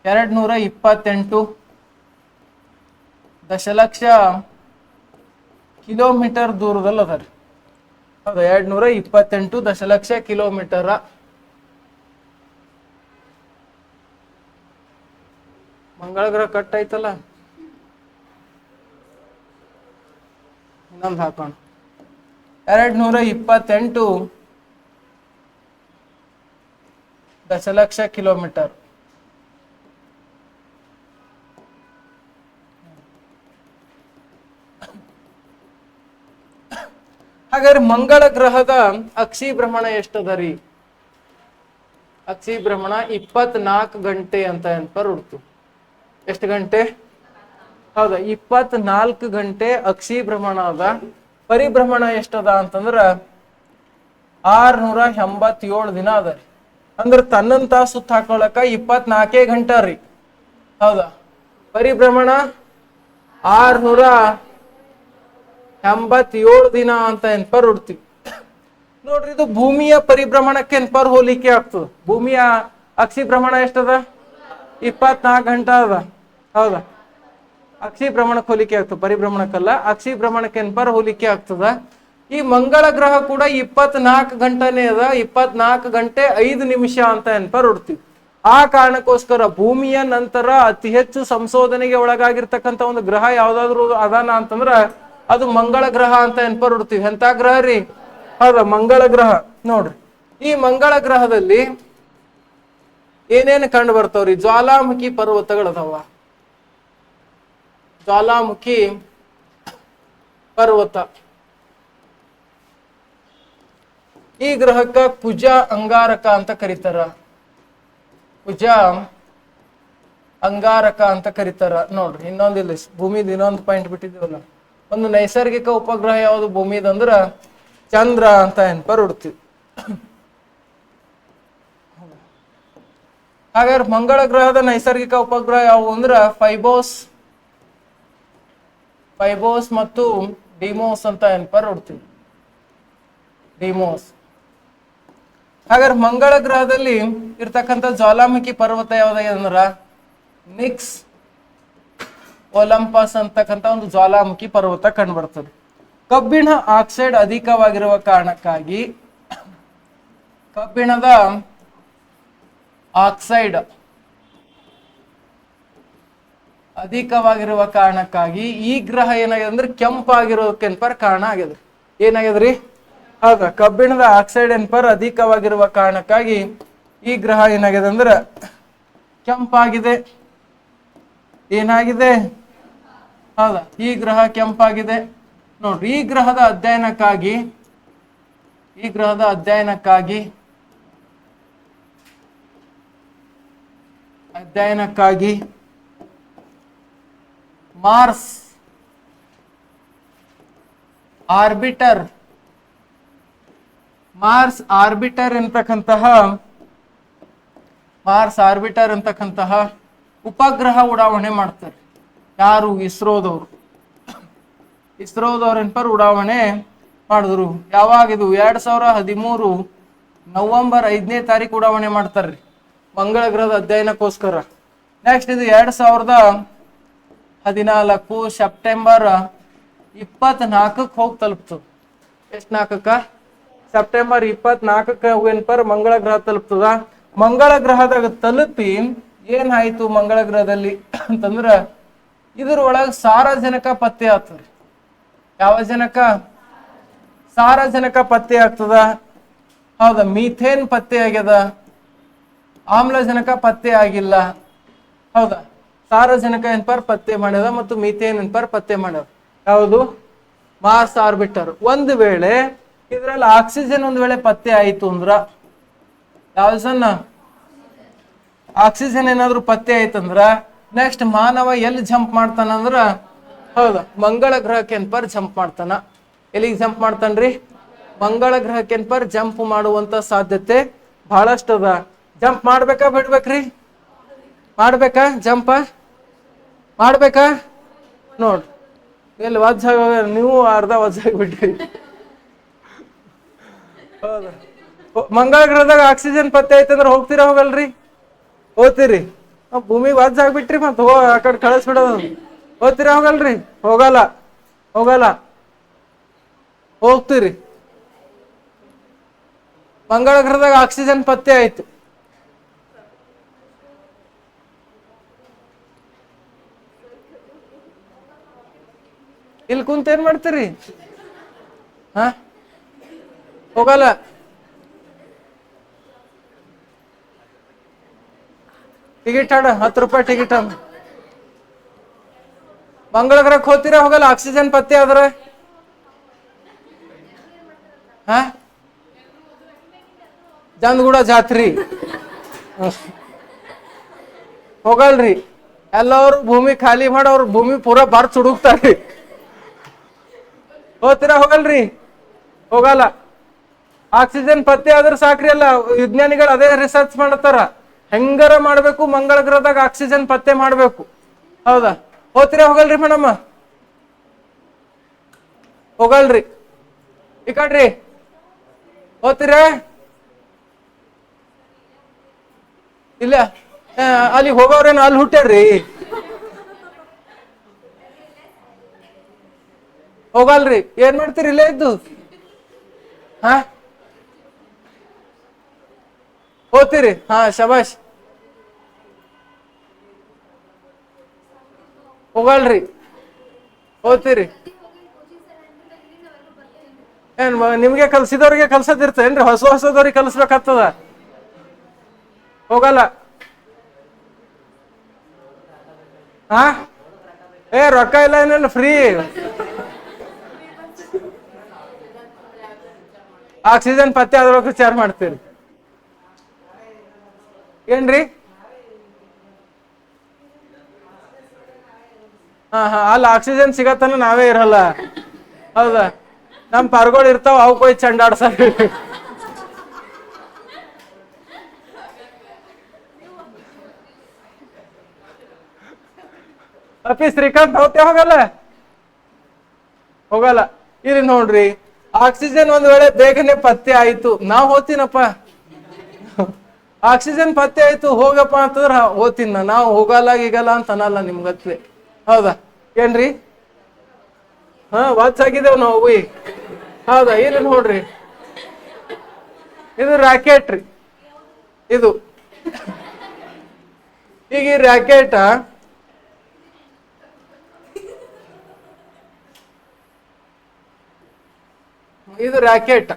228 ದಶಲಕ್ಷ ಕಿಲೋಮೀಟರ್ ದೂರದಲ್ಲಿ ಅದ ರೀ. ಹೌದಾ 228 ದಶಲಕ್ಷ ಕಿಲೋಮೀಟರ್. ಮಂಗಳ ಗ್ರಹ ಕಟ್ ಆಯ್ತಲ್ಲ, ಇನ್ನೊಂದು ಹಾಕೋಣ. 228 ದಶಲಕ್ಷ ಕಿಲೋಮೀಟರ್. ಹಾಗಾದ್ರೆ ಮಂಗಳ ಗ್ರಹದ ಅಕ್ಷಿ ಭ್ರಮಣ ಎಷ್ಟದ ರೀ? ಅಕ್ಷಿ ಭ್ರಮಣ 24 ಗಂಟೆ ಅಂತ ಹುಡ್ತು. ಎಷ್ಟು ಗಂಟೆ? ಹೌದಾ 24 ಗಂಟೆ ಅಕ್ಷಿ ಭ್ರಮಣ ಅದ. ಪರಿಭ್ರಮಣ ಎಷ್ಟದ ಅಂತಂದ್ರ 687 ದಿನ ಅದ ರೀ. ಅಂದ್ರ ತನ್ನಂತ ಸುತ್ತ ಹಾಕೊಳಕ 24 ಗಂಟೆ ರೀ. ಹೌದಾ ಪರಿಭ್ರಮಣ 687 ದಿನ ಅಂತ ಹುಡ್ತೀವಿ. ನೋಡ್ರಿ ಇದು ಭೂಮಿಯ ಪರಿಭ್ರಮಣಕ್ಕೆ ಹೋಲಿಕೆ ಆಗ್ತದ. ಭೂಮಿಯ ಅಕ್ಷಿ ಭ್ರಮಣ ಎಷ್ಟದ? 24 ಗಂಟೆ ಅದ. ಹೌದಾ ಅಕ್ಷಿ ಭ್ರಮಣಕ್ಕೆ ಹೋಲಿಕೆ ಆಗ್ತದೆ, ಪರಿಭ್ರಮಣಕ್ಕಲ್ಲ. ಅಕ್ಷಿ ಭ್ರಮಣಕ್ಕೆ ಹೋಲಿಕೆ ಆಗ್ತದ. ಈ ಮಂಗಳ ಗ್ರಹ ಕೂಡ 24 ಗಂಟೆನೇ ಅದ. 24 ಗಂಟೆ 5 ನಿಮಿಷ ಅಂತ ಹುಡ್ತೀವಿ. ಆ ಕಾರಣಕ್ಕೋಸ್ಕರ ಭೂಮಿಯ ನಂತರ ಅತಿ ಹೆಚ್ಚು ಸಂಶೋಧನೆಗೆ ಒಳಗಾಗಿರ್ತಕ್ಕಂಥ ಒಂದು ಗ್ರಹ ಯಾವ್ದಾದ್ರು ಅದಾನ ಅಂತಂದ್ರ ಅದು ಮಂಗಳ ಗ್ರಹ ಅಂತ ಹುಡ್ತೀವಿ. ಎಂತ ಗ್ರಹ ರೀ? ಹೌದಾ ಮಂಗಳ ಗ್ರಹ. ನೋಡ್ರಿ ಈ ಮಂಗಳ ಗ್ರಹದಲ್ಲಿ ಏನೇನು ಕಂಡು ಬರ್ತಾವ್ರಿ? ಜ್ವಾಲಾಮುಖಿ ಪರ್ವತಗಳದಾವ. ಜ್ವಾಲಾಮುಖಿ ಪರ್ವತ. ಈ ಗ್ರಹಕ್ಕ ಕುಜ ಅಂಗಾರಕ ಅಂತ ಕರೀತಾರ. ಕುಜ ಅಂಗಾರಕ ಅಂತ ಕರೀತಾರ. ನೋಡ್ರಿ, ಇನ್ನೊಂದಿಲ್ಲ, ಭೂಮಿದ ಇನ್ನೊಂದು ಪಾಯಿಂಟ್ ಬಿಟ್ಟಿದ್ದೀವಲ್ಲ. ಒಂದು ನೈಸರ್ಗಿಕ ಉಪಗ್ರಹ ಯಾವುದು ಭೂಮಿದಂದ್ರ ಚಂದ್ರ ಅಂತ ನೆನಪರ್ ಹುಡ್ತೀವಿ. ಹಾಗಾದ್ರೆ ಮಂಗಳ ಗ್ರಹದ ನೈಸರ್ಗಿಕ ಉಪಗ್ರಹ ಯಾವುವು ಅಂದ್ರ ಫೈಬೋಸ್ ಮತ್ತು ಡಿಮೋಸ್ ಅಂತ ನೆನಪರ್ ಹುಡ್ತೀವಿ. ಡಿಮೋಸ್. ಹಾಗಾದ್ರೆ ಮಂಗಳ ಗ್ರಹದಲ್ಲಿ ಇರ್ತಕ್ಕಂಥ ಜ್ವಾಲಾಮುಖಿ ಪರ್ವತ ಯಾವ್ದಾಗ್ಯದಂದ್ರ ನಿಕ್ಸ್ ಒಲಂಪಸ್ ಅಂತಕ್ಕಂಥ ಒಂದು ಜ್ವಾಲಾಮುಖಿ ಪರ್ವತ ಕಂಡು ಬರ್ತದೆ. ಕಬ್ಬಿಣ ಆಕ್ಸೈಡ್ ಅಧಿಕವಾಗಿರುವ ಕಾರಣಕ್ಕಾಗಿ ಕಬ್ಬಿಣದ ಆಕ್ಸೈಡ್ ಅಧಿಕವಾಗಿರುವ ಕಾರಣಕ್ಕಾಗಿ ಈ ಗ್ರಹ ಏನಾಗಿದೆ ಅಂದ್ರೆ ಕೆಂಪಾಗಿರೋದಕ್ಕೆನ್ಪರ್ ಕಾರಣ ಆಗಿದೆ. ಏನಾಗ್ಯದ್ರಿ? ಹೌದಾ, ಕಬ್ಬಿಣದ ಆಕ್ಸೈಡ್ ಎನ್ಪರ್ ಅಧಿಕವಾಗಿರುವ ಕಾರಣಕ್ಕಾಗಿ ಈ ಗ್ರಹ ಏನಾಗಿದೆ ಅಂದ್ರೆ ಕೆಂಪಾಗಿದೆ. ಏನಾಗಿದೆ? ಹೌದಾ, ಈ ಗ್ರಹ ಕೆಂಪಾಗಿದೆ. ನೋಡ್ರಿ, ಈ ಗ್ರಹದ ಅಧ್ಯಯನಕ್ಕಾಗಿ ಮಾರ್ಸ್ ಆರ್ಬಿಟರ್ ಅಂತಕ್ಕಂತಹ ಉಪಗ್ರಹ ಉಡಾವಣೆ ಮಾಡ್ತಾರೆ. ಯಾರು? ಇಸ್ರೋದವ್ರು ಏನ್ಪರ್ ಉಡಾವಣೆ ಮಾಡಿದ್ರು. ಯಾವಾಗಿದು? 2013 ನವೆಂಬರ್ 5ನೇ ತಾರೀಕು ಉಡಾವಣೆ ಮಾಡ್ತಾರ್ರಿ ಮಂಗಳ ಗ್ರಹದ ಅಧ್ಯಯನಕ್ಕೋಸ್ಕರ. ನೆಕ್ಸ್ಟ್ ಇದು 2014 ಸೆಪ್ಟೆಂಬರ್ 24ಕ್ಕೆ ಹೋಗಿ ತಲುಪ್ತದೆ. ಎಷ್ಟು ನಾಲ್ಕಕ್ಕ? ಸೆಪ್ಟೆಂಬರ್ 24ಕ್ಕೆ ಏನ್ಪರ್ ಮಂಗಳ ಗ್ರಹ ತಲುಪ್ತದ. ಮಂಗಳ ಗ್ರಹದಾಗ ತಲುಪಿ ಏನಾಯ್ತು ಮಂಗಳ ಗ್ರಹದಲ್ಲಿ ಅಂತಂದ್ರ ಇದ್ರೊಳಗೆ ಸಾರಜನಕ ಪತ್ತೆ ಆಗ್ತದೆ. ಯಾವ ಜನಕ? ಸಾರಜನಕ ಪತ್ತೆ ಆಗ್ತದ. ಹೌದಾ, ಮೀಥೇನ್ ಪತ್ತೆ ಆಗ್ಯದ, ಆಮ್ಲಜನಕ ಪತ್ತೆ ಆಗಿಲ್ಲ. ಹೌದಾ, ಸಾರಜನಕ ಎನ್ಪರ್ ಪತ್ತೆ ಮಾಡ್ಯದ ಮತ್ತು ಮೀಥೇನ್ ಎನ್ಪರ್ ಪತ್ತೆ ಮಾಡ್ಯದ. ಯಾವುದು? Mars orbiter. ಒಂದು ವೇಳೆ ಇದ್ರಲ್ಲಿ ಆಕ್ಸಿಜನ್ ಒಂದ್ ವೇಳೆ ಪತ್ತೆ ಆಯಿತು ಅಂದ್ರ, ಯಾವ್ದನ್ನ ಆಕ್ಸಿಜನ್ ಏನಾದ್ರು ಪತ್ತೆ ಆಯ್ತಂದ್ರ ನೆಕ್ಸ್ಟ್ ಮಾನವ ಎಲ್ಲಿ ಜಂಪ್ ಮಾಡ್ತಾನಂದ್ರ, ಹೌದಾ, ಮಂಗಳ ಗ್ರಹಕ್ಕೆ ಎನ್ಪರ್ ಜಂಪ್ ಮಾಡ್ತಾನ. ಎಲ್ಲಿಗೆ ಜಂಪ್ ಮಾಡ್ತಾನ್ರಿ? ಮಂಗಳ ಗ್ರಹಕ್ಕೆ ಎನ್ಪರ್ ಜಂಪ್ ಮಾಡುವಂತ ಸಾಧ್ಯತೆ ಬಹಳಷ್ಟು ಅದ. ಜಂಪ್ ಮಾಡ್ಬೇಕಾ ಬಿಡ್ಬೇಕ್ರಿ? ಮಾಡ್ಬೇಕಾ? ಮಾಡ್ಬೇಕಾ? ನೋಡ್ರಿ, ಎಲ್ಲಿ ವಜ್ಜ ನೀವು ಅರ್ಧ ವಜ್ಜ ಆಗಿಬಿಟ್ರಿ. ಹೌದಾ, ಮಂಗಳ ಗ್ರಹದಾಗ ಆಕ್ಸಿಜನ್ ಪತ್ತೆ ಐತಂದ್ರೆ ಹೋಗ್ತೀರಾ ಹೋಗಲ್ರಿ? ಹೋಗ್ತೀರಿ. ಭೂಮಿಗೆ ವಜ್ಜ ಆಗ್ಬಿಟ್ರಿ ಮತ್ ಆ ಕಡೆ ಕಳಿಸ್ಬಿಡೋದು. ಹೋಗ್ತೀರಾ ಹೋಗಲ್ರಿ? ಹೋಗಲ್ಲ. ಹೋಗ್ತೀರಿ. ಮಂಗಳ ಗ್ರಹದಾಗ ಆಕ್ಸಿಜನ್ ಪತ್ತೆ ಆಯ್ತು. ಇಲ್ಲಿ ಕುಂತ ಏನ್ ಮಾಡ್ತೀರಿ? ಹೋಗಲ್ಲ. ಟಿಕೆಟ್ ಆಡ, 10 ರೂಪಾಯಿ ಟಿಕೆಟ್ ಅದ. ಮಂಗಳ ಗ್ರಹಕ್ಕೆ ಹೋಗ್ತೀರಾ ಹೋಗಲ್ಲ? ಆಕ್ಸಿಜನ್ ಪತ್ತೆ ಆದ್ರೆ ಜಂದಗೂಡ ಜಾತ್ರಿ ಹೋಗಲ್ರಿ. ಎಲ್ಲರೂ ಭೂಮಿ ಖಾಲಿ ಮಾಡಿ ಅವ್ರ ಭೂಮಿ ಪೂರಾ ಬರ್ಚ್ ಹುಡುಕ್ತಾರ್ರಿ. ಹೋಗ್ತೀರಾ ಹೋಗಲ್ರಿ? ಹೋಗಲ್ಲ. ಆಕ್ಸಿಜನ್ ಪತ್ತೆ ಆದ್ರೆ ಸಾಕ್ರಿ. ಅಲ್ಲ, ವಿಜ್ಞಾನಿಗಳು ಅದೇ ರಿಸರ್ಚ್ ಮಾಡತಾರ, ಹೆಂಗಾರ ಮಾಡ್ಬೇಕು ಮಂಗಳ ಗ್ರಹದಾಗ ಆಕ್ಸಿಜನ್ ಪತ್ತೆ ಮಾಡ್ಬೇಕು. ಹೌದಾ, ಹೋಗ್ತೀರಾ ಹೋಗಲ್ರಿ ಮೇಡಮ್? ಹೋಗಲ್ರಿ. ಈ ಕಡ್ರಿ ಹೋಗ್ತೀರಾ? ಇಲ್ಲ, ಅಲ್ಲಿ ಹೋಗೋರೇನು ಅಲ್ಲಿ ಹುಟ್ಟ್ಯಾರ್ರಿ? ಹೋಗಲ್ರಿ. ಏನ್ ಮಾಡ್ತೀರಿ ಇಲ್ಲೇ ಇದ್ದು? ಹೋಗ್ತೀರಿ? ಶಬಾಷ್. ಹೋಗಲ್ರಿ. ಹೋಗ್ತೀರಿ. ಏನ್ ನಿಮ್ಗೆ ಕಲ್ಸಿದವ್ರಿಗೆ ಕಲ್ಸದಿರ್ತೇನ್ರಿ? ಹೊಸದವ್ರಿಗೆ ಕಲ್ಸ್ಬೇಕಾಗ್ತದ. ಹೋಗಲ್ಲ. ಹಾ ರೊಕ್ಕ ಇಲ್ಲ ಏನಿಲ್ಲ ಫ್ರೀ. ಆಕ್ಸಿಜನ್ ಪತ್ತೆ ಆದ್ರ ವಿಚಾರ ಮಾಡ್ತೀರಿ ಏನ್ರಿ? ಹಾ ಅಲ್ಲಿ ಆಕ್ಸಿಜನ್ ಸಿಗತ್ತನ ನಾವೇ ಇರಲ್ಲ. ಹೌದಾ, ನಮ್ ಪರ್ಗಳು ಇರ್ತಾವ ಅವಕ್ ಹೋಯ್ ಚಂಡಾಡ್ಸ. ಅಪ್ಪಿ ಶ್ರೀಕಾಂತ್ ಹೋಗ್ತೇ ಹೋಗಲ್ಲ? ಹೋಗಲ್ಲ. ಇಲ್ಲಿ ನೋಡ್ರಿ, ಆಕ್ಸಿಜನ್ ಒಂದ್ ವೇಳೆ ಬೇಗನೆ ಪತ್ತೆ ಆಯ್ತು, ನಾವ್ ಹೋಗ್ತೀನಪ್ಪ. ಆಕ್ಸಿಜನ್ ಪತ್ತೆ ಆಯ್ತು ಹೋಗಪ್ಪ ಅಂತಂದ್ರ ಹೋಗ್ತೀನ, ನಾವು ಹೋಗಲ್ಲ ಈಗಲ್ಲ ಅಂತ ಅನ್ನಲ್ಲ ನಿಮ್ಗತ್ಲೆ. ಹೌದಾ ಏನ್ರಿ? ವಾಚಾಗಿದ್ದೇವ್ ನಾವು. ಹೌದಾ, ಇಲ್ಲಿ ನೋಡ್ರಿ, ಇದು ರಾಕೆಟ್ ರೀ. ಇದು ಈಗ ಈ ರಾಕೆಟ್ ಇದು ರಾಕೆಟ್.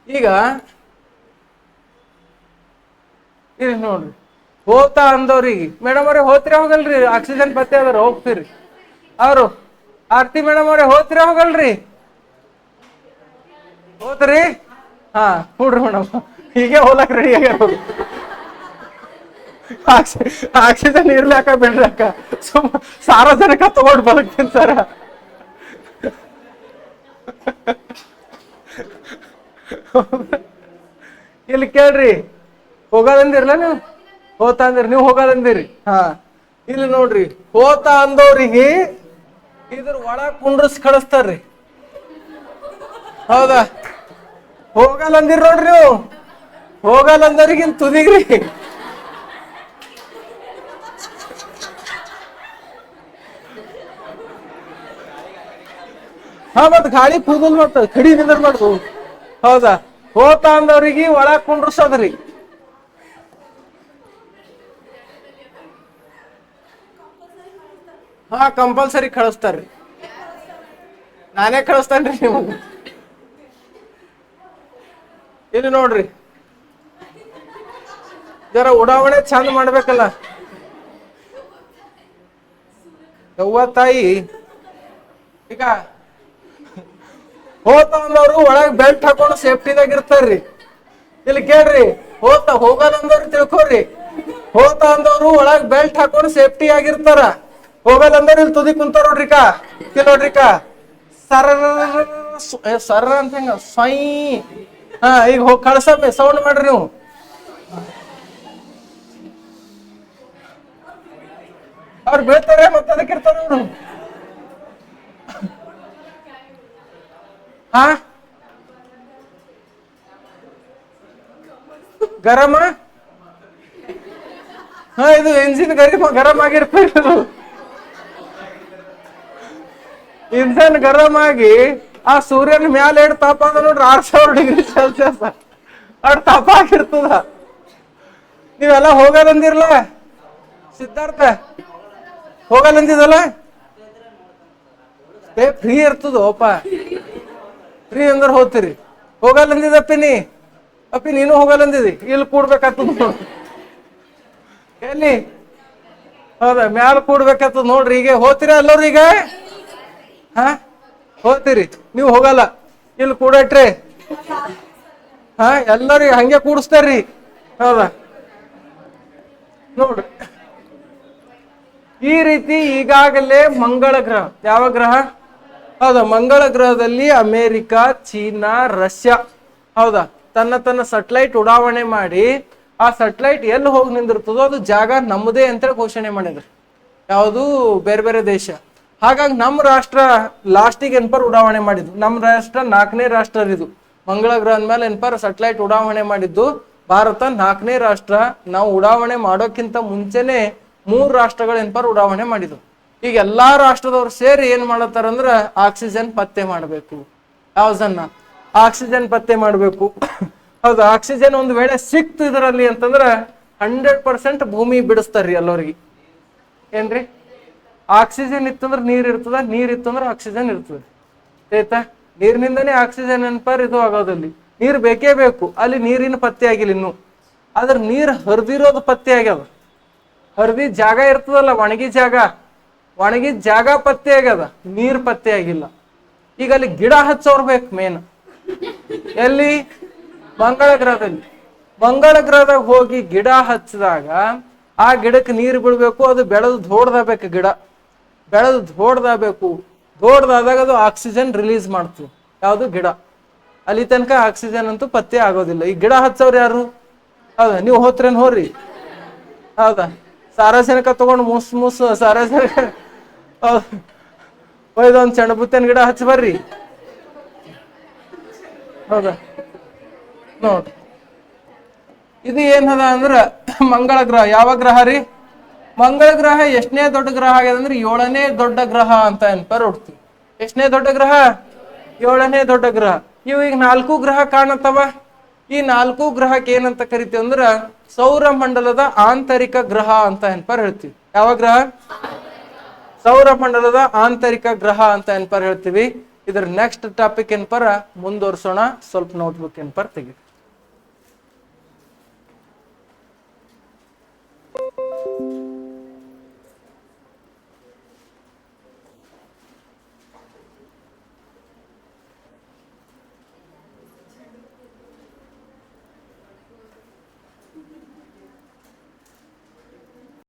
ಈಗ ಇಲ್ಲಿ ನೋಡ್ರಿ, ಹೋತಾ ಅಂದವ್ರಿಗೆ ಮೇಡಮ್ ಅವ್ರೆ ಹೋತ್ರಿ ಹೋಗಲ್ರಿ? ಆಕ್ಸಿಜನ್ ಪತ್ತೆ ಅದಾರ ಹೋಗ್ತೀರಿ. ಅವರು ಆರ್ತಿ ಮೇಡಮ್ ಅವ್ರೆ ಹೋತ್ರಿ ಹೋಗಲ್ರಿ? ಹೋದ್ರಿ? ಹಾ ನೋಡ್ರಿ ಮೇಡಮ್, ಹೀಗೆ ಹೋಲಕ್ ರೆಡಿ ಆಗ್ಯಾರ. ಆಕ್ಸಿಜನ್ ಇರ್ಲಾಕ ಬಿಡ್ಲಾಕ ಸುಮ್ಮ ಸಾರ್ವಜನಿಕ ತಗೊಂಡು ಬದುಕ್ತೀನಿ ಸರ. ಇಲ್ಲಿ ಕೇಳ್ರಿ, ಹೋಗೋದಂದಿರ್ಲ ನೀವು? ಹೋತಾ ಅಂದಿರಿ, ನೀವು ಹೋಗೋದಂದಿರಿ. ಹಾ ಇಲ್ಲಿ ನೋಡ್ರಿ, ಹೋತಾ ಅಂದವ್ರಿಗೆ ಇದ್ರ ಒಳಗ್ ಕುಂಡ್ರಸ್ ಕಳಿಸ್ತಾರ್ರಿ. ಹೌದಾ, ಹೋಗಲ್ಲ ಅಂದಿರಿ ನೋಡ್ರಿ ನೀವು, ಹೋಗಲ್ಲ ಅಂದವ್ರಿಗಿನ್ ತುದಿಗ್ರಿ. ಮತ್ ಗಾಳಿ ಕೂದಲ್ ಮತ್ತ ಕಡಿ ನಿಂದ್ರ ಮಾಡ್ದು. ಹೌದಾ, ಹೋತಾ ಅಂದವ್ರಿಗೆ ಒಳಗ್ ಕುಂಡ್ರಸೋದ್ರಿ. ಕಂಪಲ್ಸರಿ ಕಳಿಸ್ತಾರ್ರಿ. ನಾನೇ ಕಳಿಸ್ತೇನ್ರಿ ನಿಮಗೆ. ಇಲ್ಲಿ ನೋಡ್ರಿ, ಜರ ಉಡಾವಣೆ ಚಂದ ಮಾಡ್ಬೇಕಲ್ಲ. ಯವ್ವ ತಾಯಿ, ಈಗ ಹೋತಾ ಅಂದವ್ರು ಒಳಗ್ ಬೆಲ್ಟ್ ಹಾಕೊಂಡು ಸೇಫ್ಟಿದಾಗ ಇರ್ತಾರ್ರಿ. ಇಲ್ಲಿ ಕೇಳ್ರಿ, ಹೋಗಲ್ಲ ಅಂದವ್ರು ತಿಳ್ಕೊರಿ, ಹೋತಾ ಅಂದವ್ರು ಒಳಗ್ ಬೆಲ್ಟ್ ಹಾಕೊಂಡು ಸೇಫ್ಟಿ ಆಗಿರ್ತಾರ. ಹೋಗಲ್ಲ ಅಂದವ್ರು ಇಲ್ಲಿ ತುದಿ ಕುಂತಾರ ನೋಡ್ರಿಕ, ನೋಡ್ರಿಕ ಸರ ಅಂತ ಹೆಂಗ ಸೈ. ಈಗ ಹೋಗಿ ಕಳ್ಸಮ್ಮೆ, ಸೌಂಡ್ ಮಾಡ್ರಿ ನೀವು. ಅವ್ರು ಬೀಳ್ತಾರೆ ಮತ್ತೆ ಅದಕ್ಕೆ ಇರ್ತಾರ ಅವರು. ಗರಮ ಇದು ಇಂಜಿನ್ ಗರಂ ಆಗಿರ್ತಾರೆ. ಇಂಧನ್ ಗರಂ ಆಗಿ ಆ ಸೂರ್ಯನ ಮ್ಯಾಲ ಎಡ್ ತಾಪ ಅದ ನೋಡ್ರಿ, 6000°C ಅಡ್ ತಾಪ ಆಗಿರ್ತದ. ನೀವೆಲ್ಲ ಹೋಗಲ್ಲಂದಿರ್ಲ? ಸಿದ್ಧಾರ್ಥ ಹೋಗಲ್ಲಂದಿದಲ್ಲ? ಫ್ರೀ ಇರ್ತದೋಪ, ಫ್ರೀ ಅಂದ್ರೆ ಹೋಗ್ತೀರಿ. ಹೋಗಲ್ಲಂದಿದಪ್ಪಿ ಅಪ್ಪಿ ನೀನು ಹೋಗಲ್ಲಂದಿದಿ, ಇಲ್ಲಿ ಕೂಡ್ಬೇಕಾಗ್ತದ. ಎಲ್ಲಿ? ಹೌದಾ, ಮ್ಯಾಲ ಕೂಡ್ಬೇಕಾಗ್ತದ ನೋಡ್ರಿ. ಈಗ ಹೋಗ್ತೀರ ಅಲ್ಲವ್ರಿ? ಈಗ ಹೋಗ್ತೀರಿ, ನೀವು ಹೋಗಲ್ಲ. ಇಲ್ಲಿ ಕೂಡಟ್ರಿ. ಎಲ್ಲರಿಗೆ ಹಂಗೆ ಕೂಡಿಸ್ತಾರ್ರಿ. ಹೌದಾ ನೋಡ್ರಿ, ಈ ರೀತಿ ಈಗಾಗಲೇ ಮಂಗಳ ಗ್ರಹ, ಯಾವ ಗ್ರಹ? ಹೌದಾ, ಮಂಗಳ ಗ್ರಹದಲ್ಲಿ ಅಮೇರಿಕಾ, ಚೀನಾ, ರಷ್ಯಾ ಹೌದಾ ತನ್ನ ಸೆಟಲೈಟ್ ಉಡಾವಣೆ ಮಾಡಿ ಆ ಸೆಟಲೈಟ್ ಎಲ್ಲಿ ಹೋಗಿ ನಿಂದಿರ್ತದೋ ಅದು ಜಾಗ ನಮ್ಮದೇ ಅಂತೇಳಿ ಘೋಷಣೆ ಮಾಡಿದ್ರು. ಯಾವುದು? ಬೇರೆ ಬೇರೆ ದೇಶ. ಹಾಗಾಗಿ ನಮ್ಮ ರಾಷ್ಟ್ರ ಲಾಸ್ಟಿಗೆ ಎನ್ಪರ್ ಉಡಾವಣೆ ಮಾಡಿದ್ದು. ನಮ್ಮ ರಾಷ್ಟ್ರ 4ನೇ ರಾಷ್ಟ್ರ ಇದು. ಮಂಗಳ ಗ್ರಹದ ಮೇಲೆ ಎನ್ಪರ್ ಸೆಟಲೈಟ್ ಉಡಾವಣೆ ಮಾಡಿದ್ದು ಭಾರತ 4ನೇ ರಾಷ್ಟ್ರ. ನಾವು ಉಡಾವಣೆ ಮಾಡೋಕ್ಕಿಂತ ಮುಂಚೆನೆ 3 ರಾಷ್ಟ್ರಗಳು ಎನ್ಪರ್ ಉಡಾವಣೆ ಮಾಡಿದ್ವು. ಈಗ ಎಲ್ಲಾ ರಾಷ್ಟ್ರದವ್ರು ಸೇರಿ ಏನ್ ಮಾಡತ್ತಾರಂದ್ರ ಆಕ್ಸಿಜನ್ ಪತ್ತೆ ಮಾಡಬೇಕು. ಯಾವ್ದನ್ನ? ಆಕ್ಸಿಜನ್ ಪತ್ತೆ ಮಾಡಬೇಕು. ಹೌದು, ಆಕ್ಸಿಜನ್ ಒಂದು ವೇಳೆ ಸಿಕ್ತು ಇದರಲ್ಲಿ ಅಂತಂದ್ರ 100% ಭೂಮಿ ಬಿಡಿಸ್ತಾರ್ರಿ ಎಲ್ಲರಿಗೆ. ಏನ್ರಿ? ಆಕ್ಸಿಜನ್ ಇತ್ತಂದ್ರೆ ನೀರ್ ಇರ್ತದ, ನೀರ್ ಇತ್ತಂದ್ರೆ ಆಕ್ಸಿಜನ್ ಇರ್ತದೆ. ಆಯ್ತಾ? ನೀರಿನಿಂದನೇ ಆಕ್ಸಿಜನ್ ಎನ್ಪರ್ ಇದು ಆಗೋದಲ್ಲಿ. ನೀರ್ ಬೇಕೇ ಬೇಕು. ಅಲ್ಲಿ ನೀರಿನ ಪತ್ತೆ ಆಗಿಲ್ಲ ಇನ್ನು, ಆದ್ರೆ ನೀರ್ ಹರಿದಿರೋದು ಪತ್ತೆ ಆಗ್ಯಾವ. ಹರಿದಿದ್ ಜಾಗ ಇರ್ತದಲ್ಲ, ಒಣಗಿದ ಜಾಗ ಪತ್ತೆ ಆಗ್ಯದ, ನೀರ್ ಪತ್ತೆ ಆಗಿಲ್ಲ. ಈಗ ಅಲ್ಲಿ ಗಿಡ ಹಚ್ಚೋರ್ ಬೇಕು ಮೇನ್. ಎಲ್ಲಿ? ಮಂಗಳ ಗ್ರಹದಲ್ಲಿ. ಮಂಗಳ ಗ್ರಹದಾಗ ಹೋಗಿ ಗಿಡ ಹಚ್ಚಿದಾಗ ಆ ಗಿಡಕ್ಕೆ ನೀರು ಬೀಳ್ಬೇಕು, ಅದು ಬೆಳೆದು ದೊಡ್ಡದಾಗಬೇಕು. ಗಿಡ ಬೆಳೆದು ದೊಡ್ಡದಾಗಬೇಕು, ದೊಡ್ಡದಾದಾಗ ಅದು ಆಕ್ಸಿಜನ್ ರಿಲೀಸ್ ಮಾಡ್ತೀವಿ. ಯಾವುದು? ಗಿಡ. ಅಲ್ಲಿ ತನಕ ಆಕ್ಸಿಜನ್ ಅಂತೂ ಪತ್ತೆ ಆಗೋದಿಲ್ಲ. ಈ ಗಿಡ ಹಚ್ಚೋರು ಯಾರು? ಹೌದಾ, ನೀವು ಹೋತ್ರೇನು? ಹೋರಿ. ಹೌದಾ, ಸಾರಜನಕ ತಗೊಂಡು ಮುಸ್ ಸಾರಜನಕ ಒಯ್ದೊಂದು ಚಣಬುತ್ತನ ಗಿಡ ಹಚ್ಚಿ ಬರ್ರಿ. ಹೌದಾ, ನೋಡ್ರಿ ಇದು ಏನದ ಅಂದ್ರ ಮಂಗಳ ಗ್ರಹ. ಯಾವ ಗ್ರಹ ರೀ? ಮಂಗಳ ಗ್ರಹ ಎಷ್ಟನೇ ದೊಡ್ಡ ಗ್ರಹ ಆಗ್ಯದ ಅಂದ್ರೆ 7ನೇ ದೊಡ್ಡ ಗ್ರಹ ಅಂತ ನೆನಪರ್ ಹೊಡ್ತೀವಿ. ಎಷ್ಟನೇ ದೊಡ್ಡ ಗ್ರಹ? 7ನೇ ದೊಡ್ಡ ಗ್ರಹ. ಇವು ಈಗ 4 ಗ್ರಹ ಕಾಣತ್ತವ. ಈ 4 ಗ್ರಹಕ್ಕೆ ಏನಂತ ಕರಿತೀವಿ ಅಂದ್ರ ಸೌರ ಮಂಡಲದ ಆಂತರಿಕ ಗ್ರಹ ಅಂತ ನೆನಪರ್ ಹೇಳ್ತೀವಿ. ಯಾವ ಗ್ರಹ? ಸೌರ ಮಂಡಲದ ಆಂತರಿಕ ಗ್ರಹ ಅಂತ ನೆನಪರ್ ಹೇಳ್ತೀವಿ. ಇದ್ರ ನೆಕ್ಸ್ಟ್ ಟಾಪಿಕ್ ಏನಪರ ಮುಂದುವರ್ಸೋಣ. ಸ್ವಲ್ಪ ನೋಟ್ಬುಕ್ ಏನಪರ್ ತೆಗಿ.